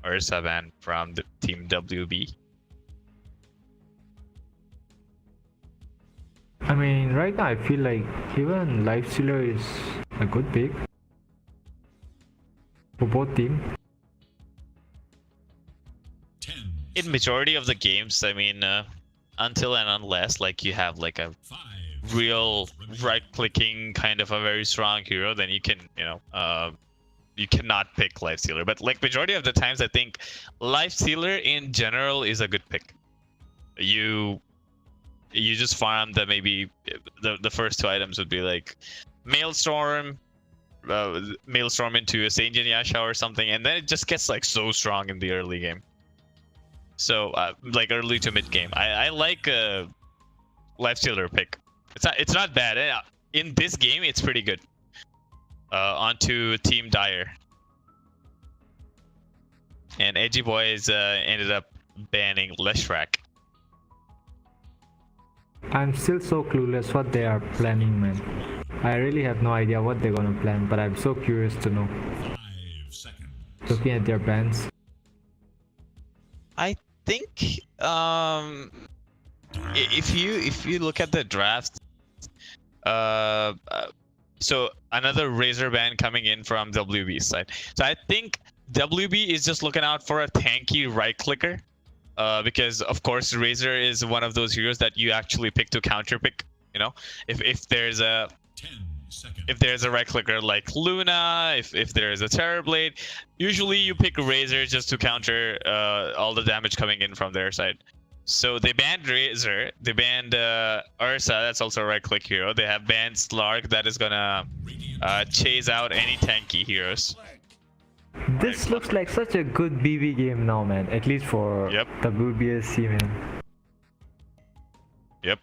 or Savan from the Team WB. I mean, right now I feel like even Lifestealer is a good pick for both teams. 10. In majority of the games, I mean, until and unless like you have like a 5. real right-clicking kind of a very strong hero, then you can, you cannot pick Lifestealer. But like majority of the times, I think Lifestealer in general is a good pick. You just farm the maybe the first 2 items would be like Maelstrom into a Saint Yasha or something, and then it just gets like so strong in the early game. So like early to mid game, I like a Lifestealer pick. It's not bad. In this game, it's pretty good. Onto Team Dire, and Edgy Boys ended up banning Leshrac. I'm still so clueless what they are planning, man. I really have no idea what they're gonna plan, but I'm so curious to know. 5 seconds. Looking at their bands. I think if you look at the draft, so another Razor ban coming in from WB's side. So I think WB is just looking out for a tanky right clicker, because of course Razor is one of those heroes that you actually pick to counter pick. You know, if there's a 10 seconds. if there's a right clicker like Luna, if there's a Terrorblade, usually you pick Razor just to counter all the damage coming in from their side. So they banned Razor, they banned Ursa, that's also a right click hero. They have banned Slark, that is gonna chase out any tanky heroes. This looks like such a good BB game now, man. At least for Yep. WBSC, man. Yep,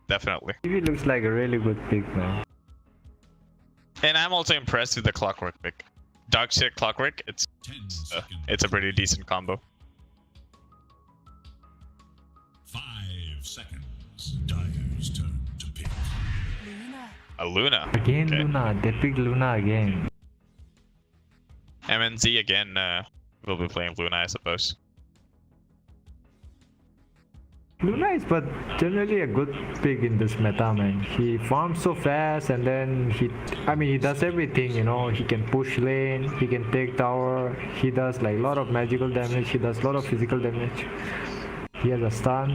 definitely. BB looks like a really good pick, man. And I'm also impressed with the Clockwork pick. Darkseer Clockwork, 10 seconds. it's a pretty decent combo. 5 seconds. Dire's turn to pick. A Luna. Again, Okay. Luna. They picked Luna again. MNZ again. Will be playing Luna, I suppose. Luna is but generally a good pick in this meta, man. He farms so fast and then he does everything, you know. He can push lane, he can take tower, he does like a lot of magical damage, he does a lot of physical damage. He has a stun.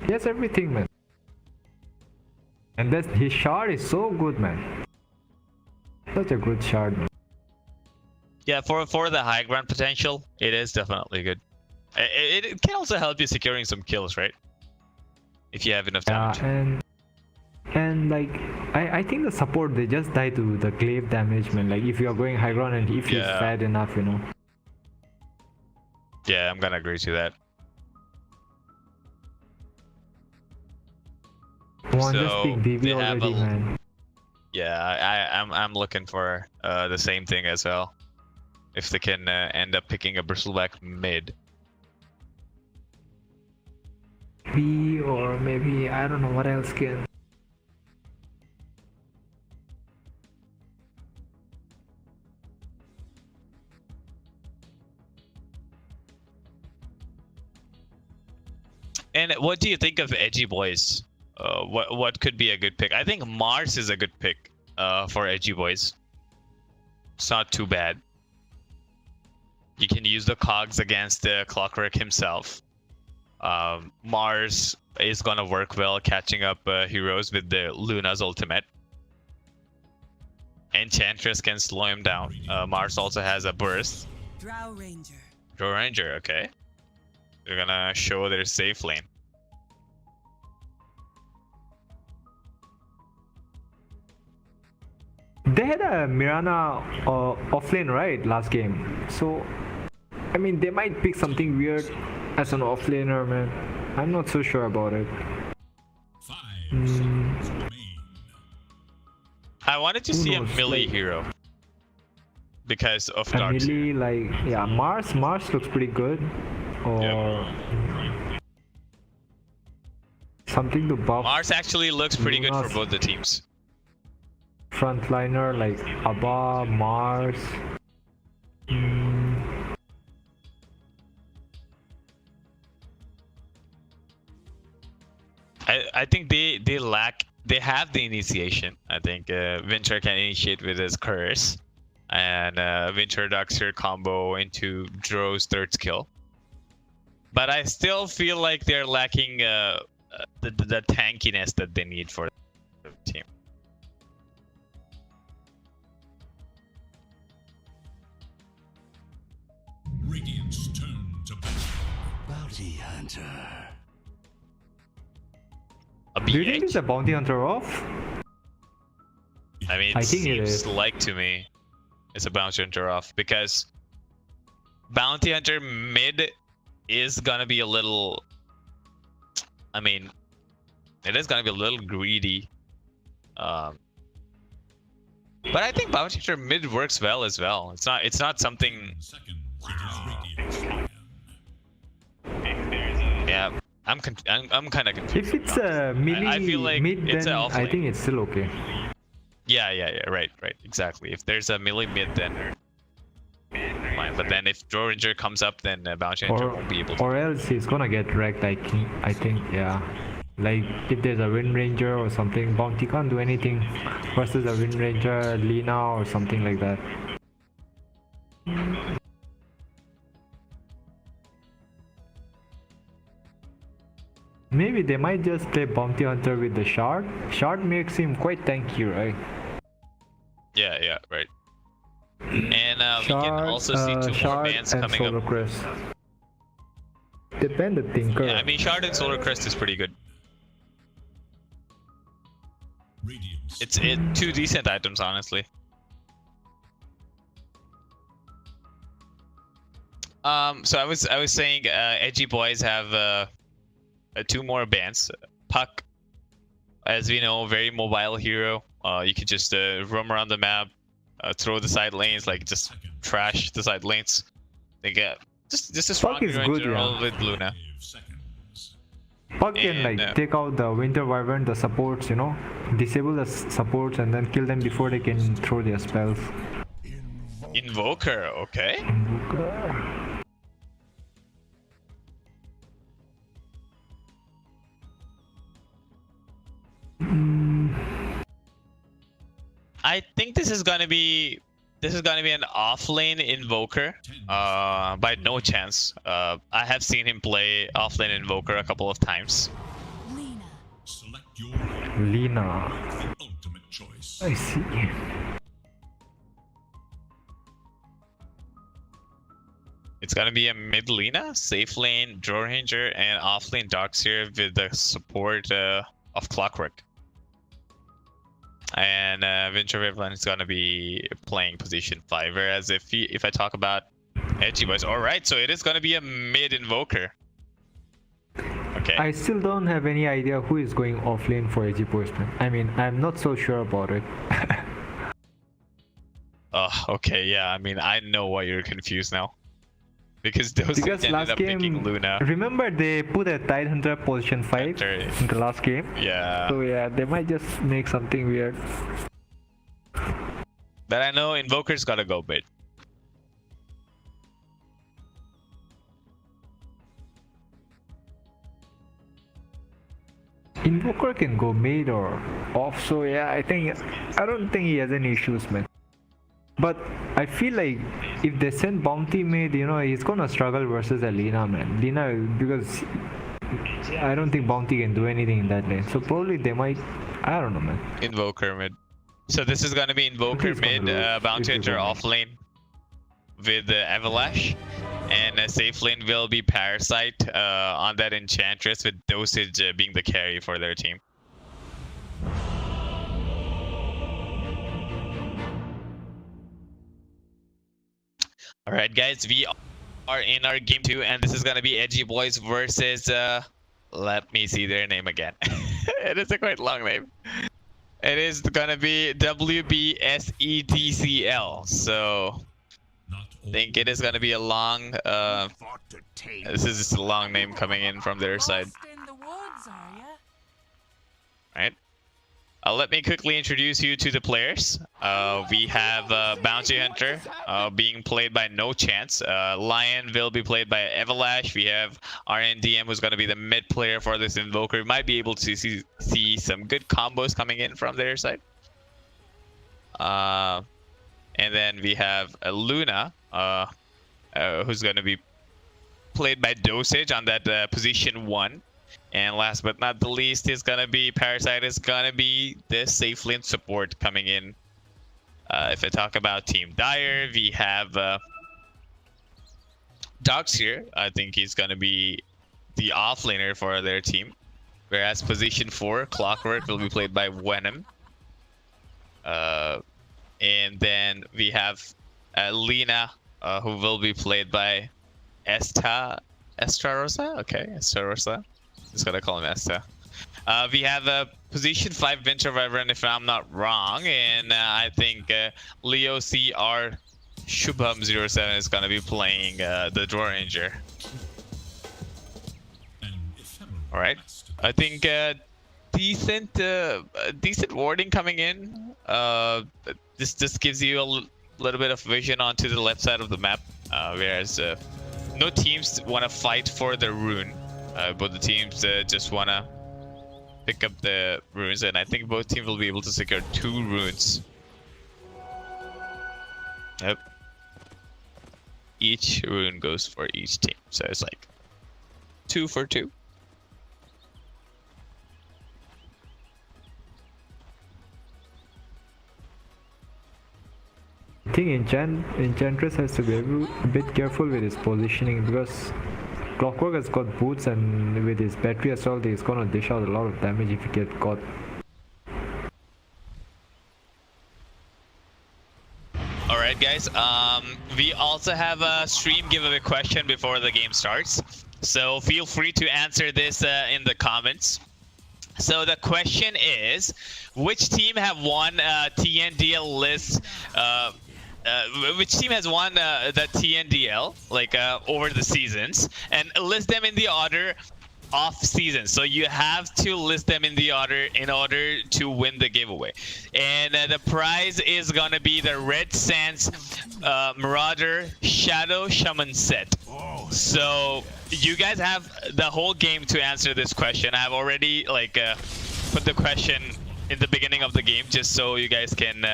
He has everything, man. And his shard is so good, man. Such a good shard, man. Yeah, for the high ground potential, it is definitely good. It can also help you securing some kills, right? If you have enough damage. Yeah, and like I think the support, they just die to the glaive damage, man. Like if you are going high ground and if he's Yeah. fat enough, you know. Yeah, I'm gonna agree to that. Come on, just So, pick DB they have already, a- man. Yeah, I'm looking for the same thing as well. If they can end up picking a bristleback mid. B or maybe I don't know what else can. And what do you think of Edgy Boys? What could be a good pick? I think Mars is a good pick for Edgy Boys. It's not too bad. You can use the cogs against the Clockwork himself. Mars is gonna work well catching up heroes with the Luna's ultimate. Enchantress can slow him down. Mars also has a burst. Drow Ranger. Drow Ranger, okay. They're gonna show their safe lane. They had a Mirana offlane, right, last game. So I mean, they might pick something weird as an offlaner, man. I'm not so sure about it. 5 Mm, seconds remain. I wanted to Who see knows, a melee like- hero because of Dark. really, like, yeah, Mars looks pretty good. Or something to buff Mars actually looks pretty good for Luna's- both the teams. frontliner, like Abba, Mars. Mm, I think they have the initiation. I think Winter can initiate with his curse, and Winter Duxer combo into Dro's third skill. But I still feel like they're lacking the tankiness that they need for the team. Radiant's turn to battle. Bounty Hunter. A do you think BH? it's a bounty hunter off? I mean, I it think it seems is. like to me it's a bounty hunter off because bounty hunter mid is gonna be a little. I mean, it is gonna be a little greedy. But I think bounty hunter mid works well as well. It's not something. 10 seconds until Radiant's plan. Yeah, I'm kind of confused. If it's a melee I feel like mid, it's then a off I lane. think it's still okay. Yeah, right, exactly. If there's a melee mid, then fine. But then if Drow Ranger comes up, then bounty hunter won't be able to. Or else he's gonna get wrecked. I think, yeah. Like if there's a Wind Ranger or something, Bounty can't do anything versus a Wind Ranger, Lina or something like that. Maybe they might just play Bounty Hunter with the Shard. Shard makes him quite tanky, right? Yeah, right. And we can also see two more Shard bans and coming Solar up. Crest. Depend the Tinker. Yeah, I mean Shard and Solar Crest is pretty good. Radiant's It's two decent items, honestly. So I was saying, Edgy Boys have two more bans. Puck, as we know, very mobile hero. You could just roam around the map, throw the side lanes, like just seconds. trash the side lanes. They get just a strong Puck is hero in good, general yeah. with Luna. 5 seconds. Puck can And, like take out the Winter Wyvern, the supports, you know, disable the supports and then kill them before they can throw their spells. Invoker, okay. I think this is gonna be an offlane Invoker. By no chance. I have seen him play offlane Invoker a couple of times. Select your Lina. ultimate choice. I see. It's gonna be a mid Lina, safe lane, Draw Ranger, and off lane Darkseer with the support of Clockwork. And Venture Waveland is gonna be playing position 5. Whereas if I talk about Edgy Boys, alright, so it is gonna be a mid Invoker. Okay. I still don't have any idea who is going offlane for Edgy Postman. I mean, I'm not so sure about it. Okay, yeah, I mean, I know why you're confused now. Because those Because ended last up picking game, Luna. remember they put a Tidehunter position 5 in the last game? Yeah. So yeah, they might just make something weird. But I know Invoker's gotta go mid. Invoker can go mid or off, so yeah, I don't think he has any issues, man. But I feel like if they send Bounty mid, you know, he's gonna struggle versus a Lina, man. Lina, because I don't think Bounty can do anything in that lane. So probably they might, I don't know, man. Invoker mid. So this is gonna be Invoker He's gonna mid, lose Bounty if he Hunter go off lane with Avalash. And safe lane will be Parasite on that Enchantress, with Dosage being the carry for their team. Alright guys, we are in our game 2, and this is gonna be Edgy Boys versus let me see their name again. It is a quite long name. It is gonna be WBSETCL. So I think it is gonna be a long this is just a long name coming in from their side. Right. Let me quickly introduce you to the players. We have Bounty Hunter being played by No Chance. Lion will be played by Avalash. We have RNDM, who's going to be the mid player for this Invoker. We might be able to see some good combos coming in from their side. And then we have Luna, who's going to be played by Dosage on that position 1. And last but not the least is gonna be Parasite, is gonna be the safe lane support coming in. If I talk about Team Dire, we have Dogs here. I think he's gonna be the offlaner for their team. Whereas position 4, Clockwork, will be played by Venom. And then we have Lina, who will be played by Estarossa? Okay, Estarossa. Just gotta call him Esta. We have a position 5 Winter Wyvern, if I'm not wrong, and I think Leo CR Shubham07 is gonna be playing the Draw Ranger. All right, I think decent warding coming in. This just gives you a little bit of vision onto the left side of the map, whereas no teams want to fight for the rune. But the teams just want to pick up the runes, and I think both teams will be able to secure 2 runes. Yep. Each rune goes for each team, so it's like 2 for 2. I think Enchantress has to be a bit careful with his positioning, because Clockwork has got boots, and with his battery assault, he's gonna dish out a lot of damage if he gets caught. Alright guys, we also have a stream giveaway question before the game starts. So feel free to answer this in the comments. So the question is, which team have won TNDL list? Which team has won the TNDL like over the seasons, and list them in the order off season. So you have to list them in the order in order to win the giveaway. And the prize is gonna be the Red Sands Marauder Shadow Shaman set. So you guys have the whole game to answer this question. I've already like put the question in the beginning of the game just so you guys can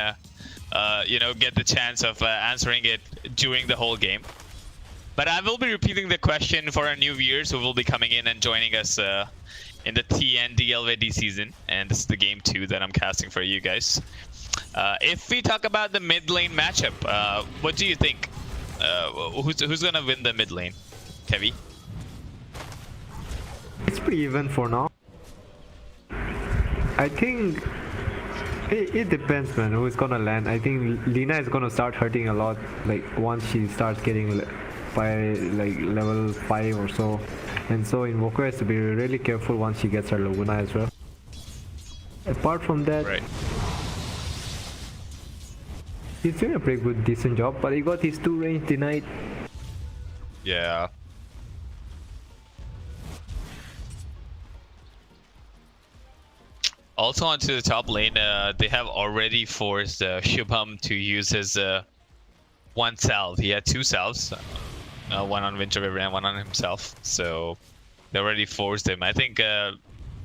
you know, get the chance of answering it during the whole game. But I will be repeating the question for our new viewers who will be coming in and joining us in the TNDL Veddi season. And this is the game 2 that I'm casting for you guys. If we talk about the mid lane matchup, what do you think? Who's gonna win the mid lane? Kevy? It's pretty even for now. I think it depends, man, who's gonna land. I think Lina is gonna start hurting a lot, like once she starts getting by like level 5 or so, and so Invoker has to be really careful once she gets her Laguna as well. Apart from that, Right. he's doing a pretty good, decent job, but he got his 2 range denied. Yeah. Also onto the top lane, they have already forced Shubham to use his 1 salve. He had 2 salves, one on Winter River and one on himself. So they already forced him. I think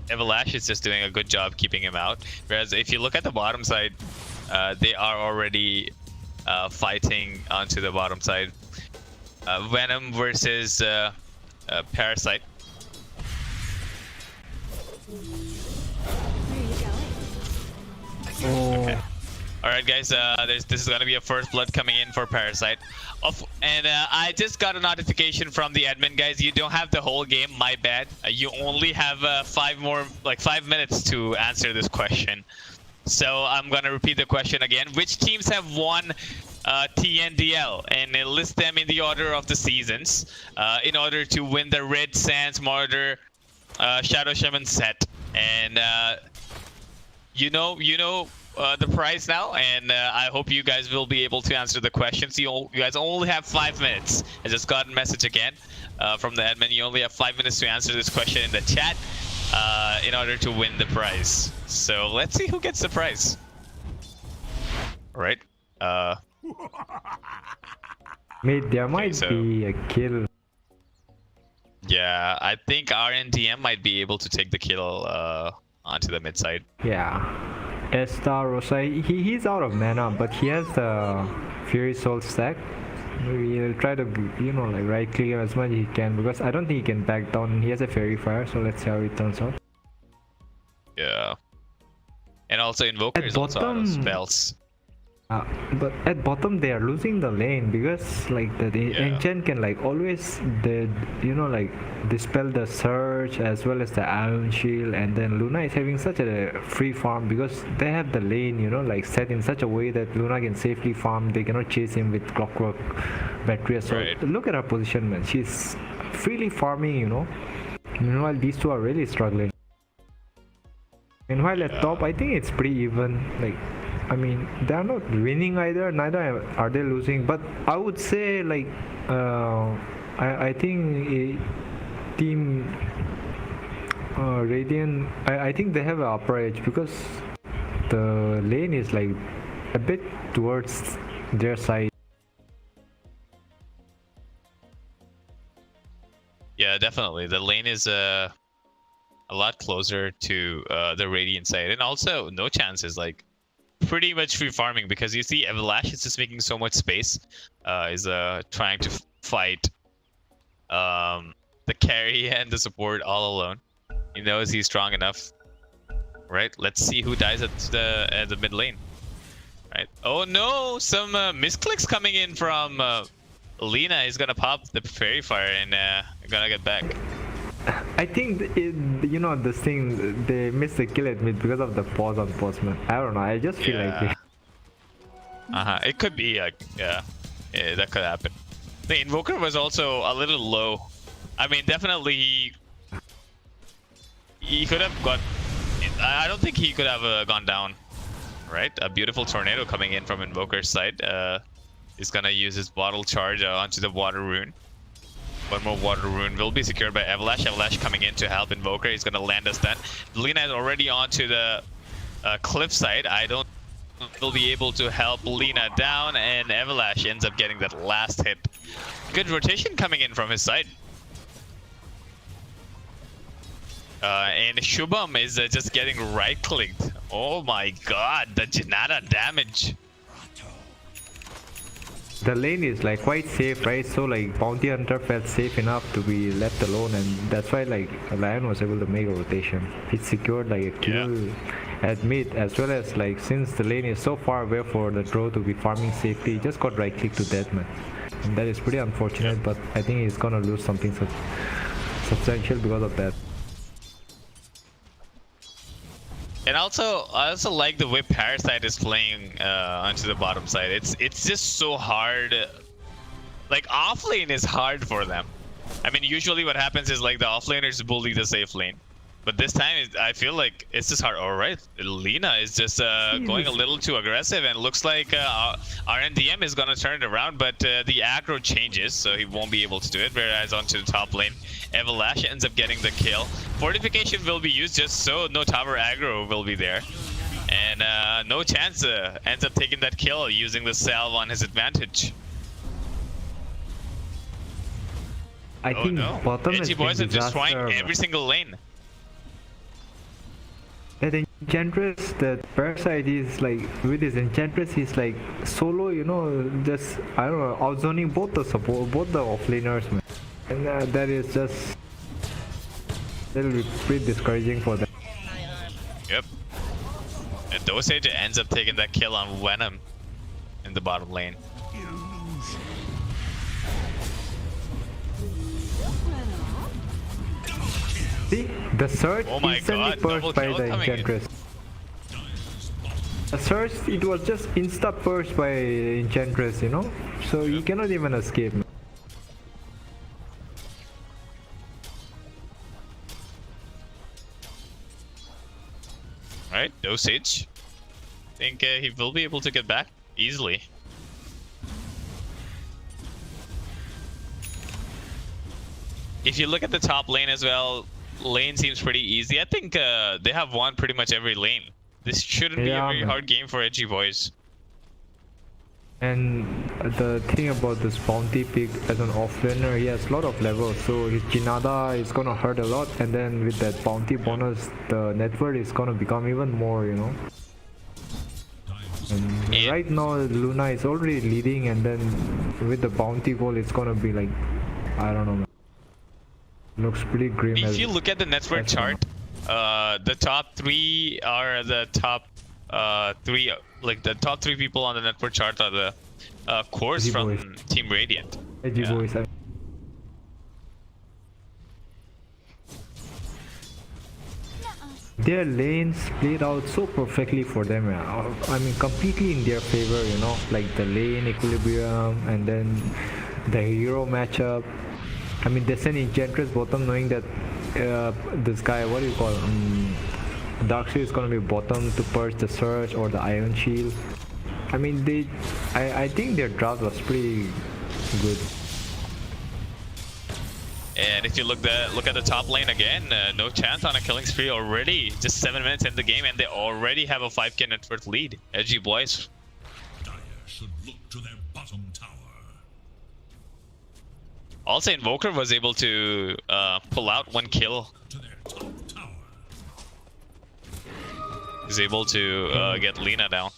Evelash is just doing a good job keeping him out. Whereas if you look at the bottom side, they are already fighting onto the bottom side. Venom versus Parasite. Oh. Alright guys, this is gonna be a first blood coming in for Parasite. And I just got a notification from the admin, guys. You don't have the whole game, my bad. You only have 5 minutes to answer this question. So I'm gonna repeat the question again. Which teams have won TNDL? And list them in the order of the seasons in order to win the Red Sands Marauder Shadow Shaman set. And you know the prize now, and I hope you guys will be able to answer the questions. You guys only have 5 minutes. I just got a message again from the admin. You only have 5 minutes to answer this question in the chat in order to win the prize. So let's see who gets the prize. All right. Mate, there might so- be a kill. Yeah, I think RNDM might be able to take the kill onto the mid side. Yeah. Esta Rosa, he's out of mana, but he has the Fury Soul stack. Maybe he'll try to, you know, like right click as much as he can, because I don't think he can back down. He has a Fairy Fire, so let's see how it turns out. Yeah. And also Invoker is also out of spells. But at bottom they are losing the lane, because like the enchant can like always like dispel the surge as well as the Iron Shield, and then Luna is having such a free farm because they have the lane, you know, like set in such a way that Luna can safely farm. They cannot chase him with Clockwork Battery. So Right. look at her position, man. She's freely farming, you know. Meanwhile these two are really struggling. Meanwhile at top I think it's pretty even. Like, I mean, they're not winning either, neither are they losing. But I would say, like, I think Team Radiant, I think they have an upper edge, because the lane is like a bit towards their side. Yeah, definitely. The lane is a lot closer to the Radiant side, and also no chances, like pretty much free farming, because you see Evelash is just making so much space, is trying to fight the carry and the support all alone. He knows he's strong enough. Right, let's see who dies at the mid lane. Right. Oh no, some misclicks coming in from Lina. Is gonna pop the Fairy Fire and gonna get back. I think this thing, they missed the kill at mid because of the pause on postman. I don't know, I just feel like it. It could be like yeah, that could happen. The Invoker was also a little low. I mean, definitely he could have got. I don't think he could have gone down. Right, a beautiful tornado coming in from Invoker's side. He's gonna use his bottle charge onto the water rune. One more water rune will be secured by Avalash. Avalash coming in to help Invoker. He's going to land a stun. Lina is already onto the cliff side. I don't will be able to help Lina down, and Avalash ends up getting that last hit. Good rotation coming in from his side. And Shubham is just getting right-clicked. Oh my god, the Janata damage. The lane is like quite safe, right? So like Bounty Hunter felt safe enough to be left alone, and that's why like Lion was able to make a rotation. He secured like a kill at mid, as well as like since the lane is so far away for the draw to be farming safely, he just got right click to death, man. And that is pretty unfortunate, but I think he's gonna lose something substantial because of that. And also, I also like the way Parasite is playing onto the bottom side. It's just so hard. Like off lane is hard for them. I mean, usually what happens is like the off laners bully the safe lane, but this time I feel like it's just hard. All right, Lina is just going a little too aggressive, and looks like RNDM is gonna turn it around, but the aggro changes, so he won't be able to do it. Whereas onto the top lane, Avalash ends up getting the kill. Fortification will be used just so no tower aggro will be there. And no chance ends up taking that kill using the salve on his advantage. I think bottom Edgy has Bois been are destroying disaster. every single lane. That Enchantress, that Parasite is like, with his Enchantress, he's like solo, you know, just, I don't know, outzoning both the support, both the offlaners, man. And that is just, that'll be pretty discouraging for them. Yep. And Dosage ends up taking that kill on Venom in the bottom lane. See, the surge Oh my instantly god, burst double by kill the coming in. Enchantress. The surge, it was just insta burst by Enchantress, you know? So you cannot even escape, man. Alright, Dosage. I think he will be able to get back easily. If you look at the top lane as well, lane seems pretty easy. I think they have won pretty much every lane. This shouldn't be a very hard game for Edgy Boys. And the thing about this bounty pick as an offlaner, he has a lot of levels, so his Jinada is gonna hurt a lot, and then with that bounty bonus, the network is gonna become even more, you know. And right now, Luna is already leading, and then with the bounty goal, it's gonna be like, I don't know, man. Looks pretty grim. If you look at the network chart, the top three are the top three, like the top three people on the network chart are the cores Edgy from Boys. Team Radiant. Edgy Boys. Their lanes played out so perfectly for them. I mean, completely in their favor, you know, like the lane equilibrium and then the hero matchup. I mean, they sent Enchantress bottom knowing that this guy, what do you call him? Darkseid is gonna be bottom to purge the Surge or the Iron Shield. I mean, I think their draft was pretty good. And if you look at the top lane again, no chance on a killing spree already. Just 7 minutes in the game, and they already have a 5k net worth lead. Edgy Boys. Dire should look to their bottom tower. Also, Invoker was able to pull out 1 kill. To their top tower. He's able to get Lina down.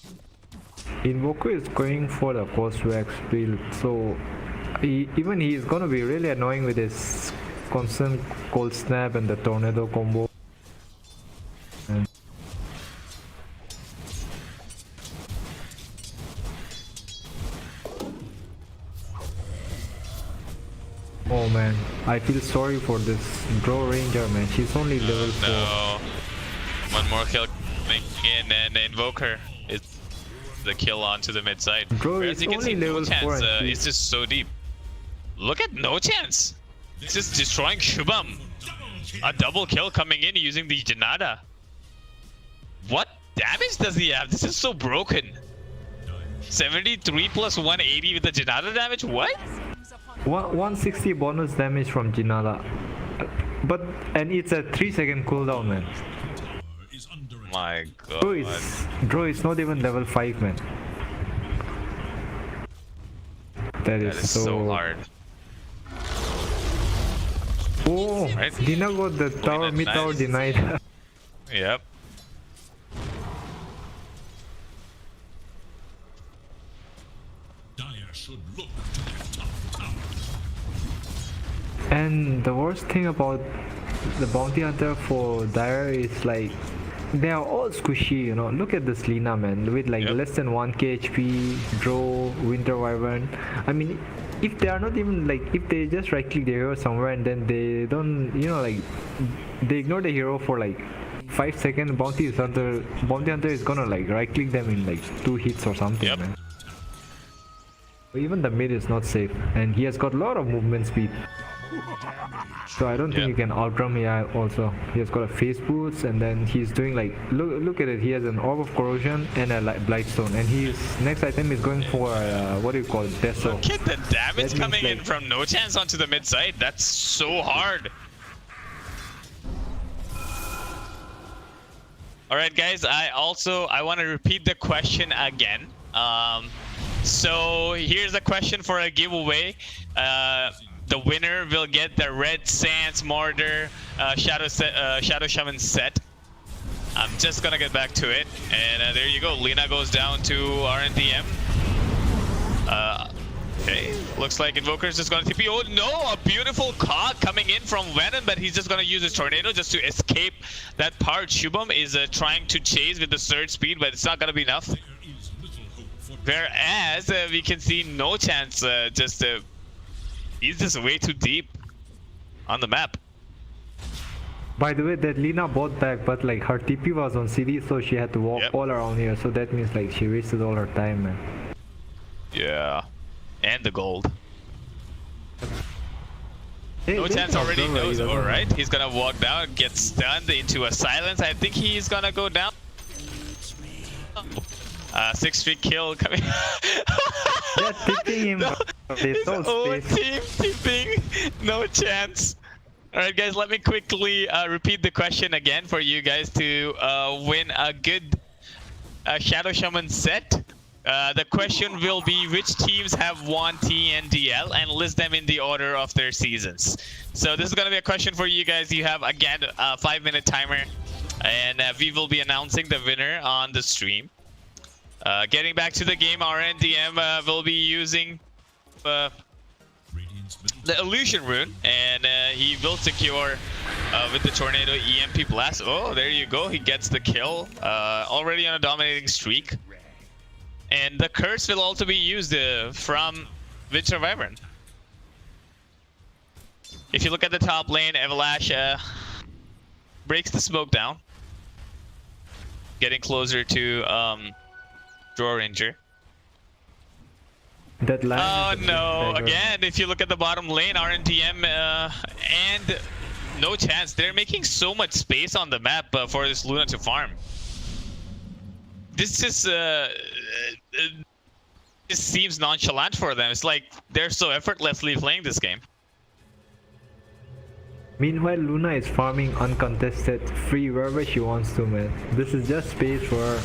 Invoker is going for the Coswax build, so even he is gonna be really annoying with his constant cold snap and the tornado combo. And oh man, I feel sorry for this Draw Ranger, man. She's only level 4. No. One more kill coming in, and Invoker is the kill onto the mid side. Bro, Whereas it's you can see only No level 4 Chance, and it's just so deep. Look at No Chance. It's just destroying Shubham. A double kill coming in using the Janata. What damage does he have? This is so broken. 73 plus 180 with the Janata damage? What? 160 bonus damage from Jinala. And it's a 3-second cooldown, man. Is under attack. My Bro, god. bro, it's not even level 5, man. That That is is so hard. Oh, Right. Dina got the tower, at mid tower nice. denied. Yep. Dire should look to their top tower. And the worst thing about the bounty hunter for Dire is like they are all squishy, you know. Look at this Lina, man, with like Yep. less than 1k HP, Draw, Winter Wyvern. I mean, if they are not even like, if they just right click the hero somewhere and then they don't, you know, like they ignore the hero for like 5 seconds, bounty hunter is gonna like right click them in like 2 hits or something, Yep. man. Even the mid is not safe, and he has got a lot of movement speed. So I don't think Yeah. you can outrun him. Yeah, also he has got a face boots, and then he's doing like look at it. He has an orb of corrosion and a blightstone, and his next item is going for what do you call it, Deso. Look at the damage That coming means, in like- from no chance onto the mid side. That's so hard. All right, guys. I want to repeat the question again. So here's a question for a giveaway. The winner will get the Red Sands Mortar Shadow Shaman set. I'm just gonna get back to it, and there you go. Lina goes down to RNDM. Okay, looks like Invoker's just gonna TP. Oh no, a beautiful cog coming in from Venom, but he's just gonna use his Tornado just to escape that part. Shubham is trying to chase with the surge speed, but it's not gonna be enough. There is little hope for Whereas we can see no chance, he's just way too deep on the map. By the way, that Lina bought back, but like her TP was on CD, so she had to walk Yep. all around here. So that means like she wasted all her time, man. Yeah, and the gold. Hey, No they chance can already observe her, knows. he doesn't All know. right, he's gonna walk down, get stunned into a silence. I think he's gonna go down. 6-3 kill coming. They're tipping him. They His saw own space. team tipping. No chance. All right, guys. Let me quickly repeat the question again for you guys to win a good Shadow Shaman set. The question will be which teams have won TNDL and list them in the order of their seasons. So this is going to be a question for you guys. You have, again, a 5-minute timer, and we will be announcing the winner on the stream. Getting back to the game, RNDM will be using Radiant's middle the Illusion Rune, and he will secure with the Tornado EMP Blast. Oh, there you go. He gets the kill. Already on a dominating streak. And the Curse will also be used from Winter Wyvern. If you look at the top lane, Evalash breaks the smoke down. Getting closer to Draw Ranger. That line Oh is a no, big dagger. again, if you look at the bottom lane, RNDM and no chance. They're making so much space on the map for this Luna to farm. This just seems nonchalant for them. It's like they're so effortlessly playing this game. Meanwhile, Luna is farming uncontested, free wherever she wants to, man. This is just space for her.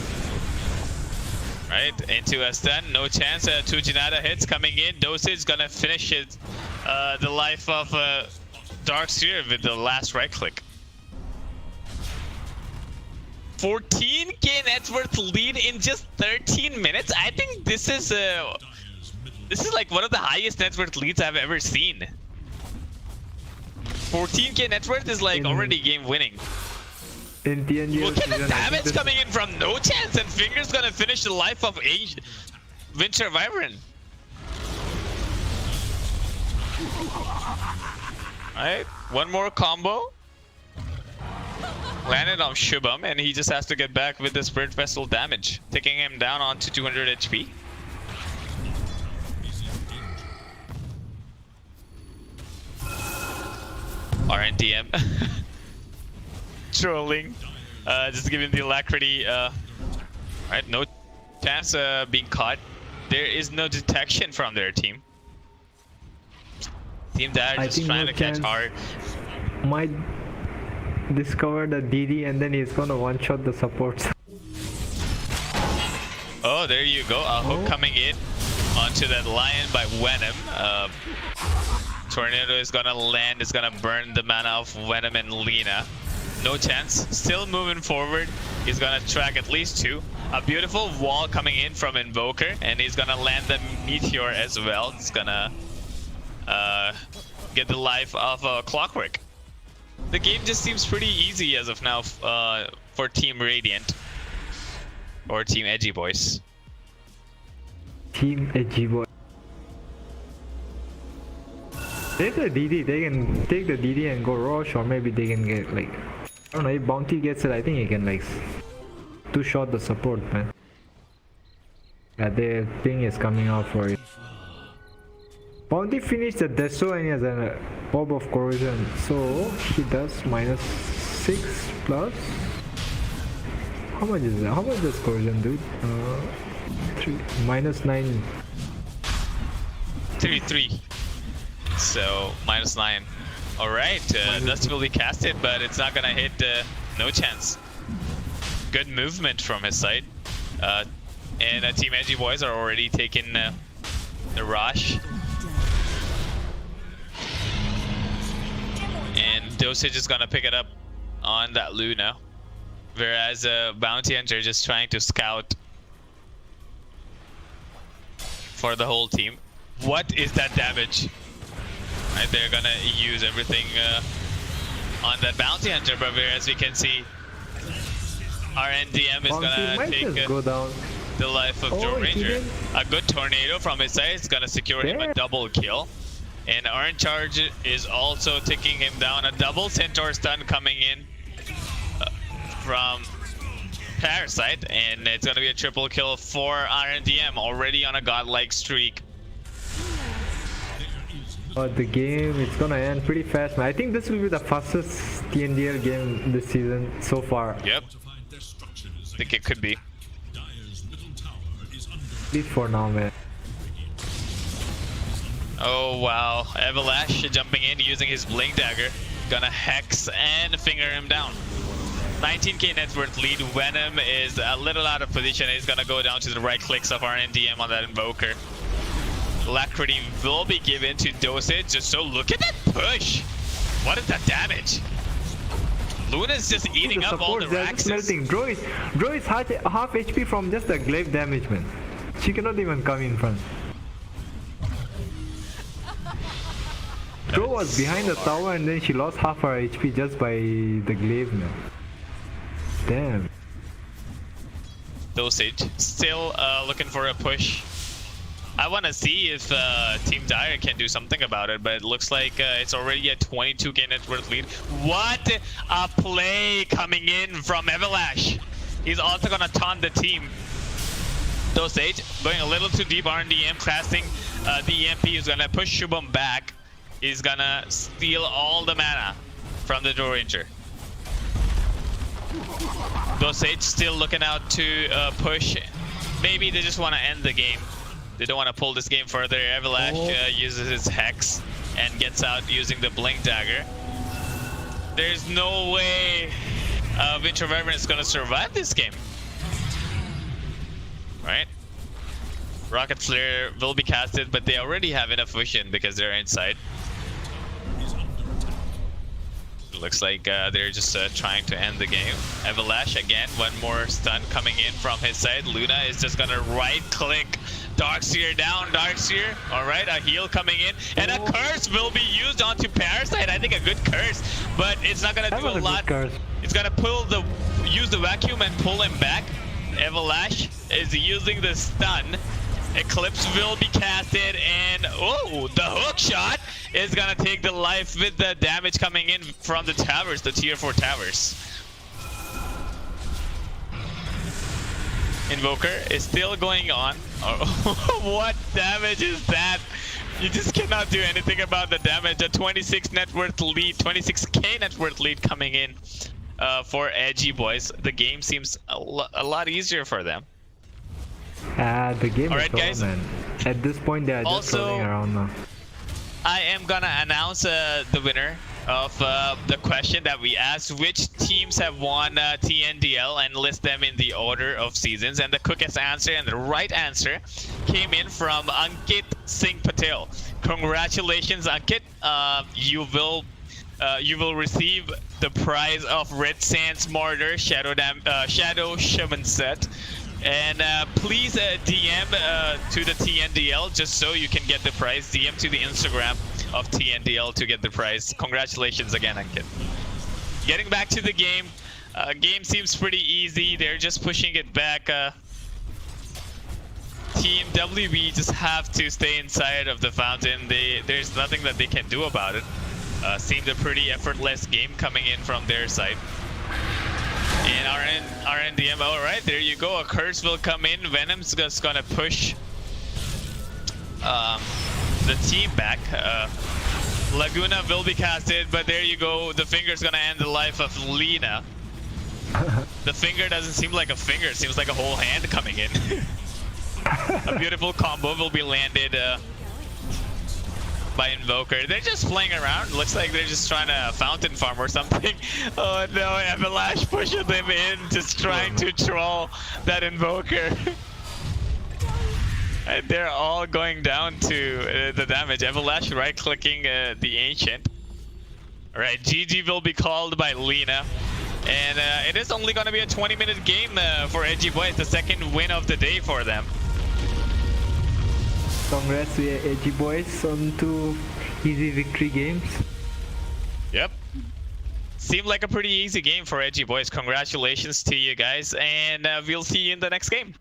Right, into a stun, no chance. Two Janata hits coming in. Dosage gonna finish it, the life of Darkseer with the last right click. 14k net worth lead in just 13 minutes. I think this is like one of the highest net worth leads I've ever seen. 14k net worth is like already game winning. In TNDL Look at the season, I think damage this- coming in from no chance, and Finger's gonna finish the life of Winter Wyvern. Alright, one more combo. Landed on Shubham, and he just has to get back with the Spirit Vessel damage, taking him down onto 200 HP. RNDM. Trolling. Just giving the alacrity. Right, no chance being caught. There is no detection from their team. Team Dire I just think trying no to catch chance. hard. Might discover the DD and then he's gonna one-shot the supports. Oh, there you go. A hook coming in onto that lion by Venom. Tornado is gonna land. Is gonna burn the mana of Venom and Lina. No chance. Still moving forward. He's gonna track at least 2. A beautiful wall coming in from Invoker, and he's gonna land the Meteor as well. It's gonna get the life of Clockwork. The game just seems pretty easy as of now for Team Radiant. Or Team Edgy Boys. Team Edgy Boy. There's a DD, they can take the DD and go rush, or maybe they can get like, I don't know, if Bounty gets it, I think he can like two-shot the support, man. Yeah, their thing is coming out for it. Bounty finished the Deso and he has a Bob of Corrosion, so he does -6 plus. How much is that? How much does Corrosion do? 9. 3-3. So -9. Alright, Dust will be casted, but it's not gonna hit. No chance. Good movement from his side. And Team Edgy Boys are already taking the rush. And Dosage is gonna pick it up on that Luna. Whereas Bounty Hunter just trying to scout for the whole team. What is that damage? Right, they're gonna use everything on that Bounty Hunter, but whereas we can see our NDM is gonna take go down. the life of Joe he Ranger. didn't. A good tornado from his side is gonna secure him a Yeah. double kill. And Orange Charge is also taking him down. A double Centaur stun coming in from Parasite, and it's gonna be a triple kill for RNDM, already on a godlike streak. The game, it's gonna end pretty fast, man. I think this will be the fastest TNDL game this season so far. Yep, Fortified their structures I think it could be. Dire's middle tower is under At least for now, man. Oh wow, Evalash jumping in using his Blink Dagger. Gonna hex and finger him down. 19k net worth lead. Venom is a little out of position. He's gonna go down to the right clicks of our NDM on that Invoker. Alacrity will be given to Dosage. So look at that push. What is that damage? Luna's just eating up all the they're just Raxes. melting. Dro is half HP from just the glaive damage, man. She cannot even come in front. Dro was behind the tower and then she lost half her HP just by the glaive, man. Damn. Dosage still looking for a push. I want to see if Team Dire can do something about it, but it looks like it's already a 22k net worth lead. What a play coming in from Evalash. He's also gonna taunt the team. Dosage going a little too deep. RNDM casting the EMP. He's gonna push Shubham back. He's gonna steal all the mana from the Door Ranger. Dosage still looking out to push. Maybe they just want to end the game. They don't want to pull this game further. Evalash uses his Hex and gets out using the Blink Dagger. There's no way Winter Wyvern is going to survive this game. Right? Rocket Flare will be casted, but they already have enough vision because they're inside. Looks like they're just trying to end the game. Evalash again, one more stun coming in from his side. Luna is just gonna right click Darkseer down. Darkseer, alright, a heal coming in. And a curse will be used onto Parasite. I think a good curse, but it's not gonna do a lot. It's gonna use the vacuum and pull him back. Evalash is using the stun. Eclipse will be casted, and oh, the hook shot is gonna take the life with the damage coming in from the towers, the tier 4 towers. Invoker is still going on. Oh, what damage is that? You just cannot do anything about the damage. A 26 net worth lead, 26k net worth lead coming in for Edgy Boys. The game seems a lot easier for them. The game All is right, over, guys. man. At this point, they are just Also, rolling around now. I am gonna announce the winner of the question that we asked: which teams have won TNDL, and list them in the order of seasons. And the quickest answer and the right answer came in from Ankit Singh Patel. Congratulations, Ankit. You will receive the prize of Red Sands Mortar Shadow Shaman set. And please DM to the TNDL just so you can get the prize. DM to the Instagram of TNDL to get the prize. Congratulations again, Ankit. Getting back to the game. Game seems pretty easy. They're just pushing it back. Team WB just have to stay inside of the fountain. There's nothing that they can do about it. Seemed a pretty effortless game coming in from their side. And RNDM, alright, there you go. A curse will come in. Venom's just gonna push the team back. Laguna will be casted, but there you go. The finger's gonna end the life of Lina. The finger doesn't seem like a finger, it seems like a whole hand coming in. A beautiful combo will be landed by Invoker. They're just playing around. Looks like they're just trying to fountain farm or something. Oh no, Everlash pushes them in, just trying to troll that Invoker. And they're all going down to the damage. Everlash right-clicking the Ancient. Alright, GG will be called by Lina. And it is only going to be a 20-minute game for Edgy Bois. The second win of the day for them. Congrats to Edgy Bois on 2 easy victory games. Yep. Seemed like a pretty easy game for Edgy Bois. Congratulations to you guys, and we'll see you in the next game.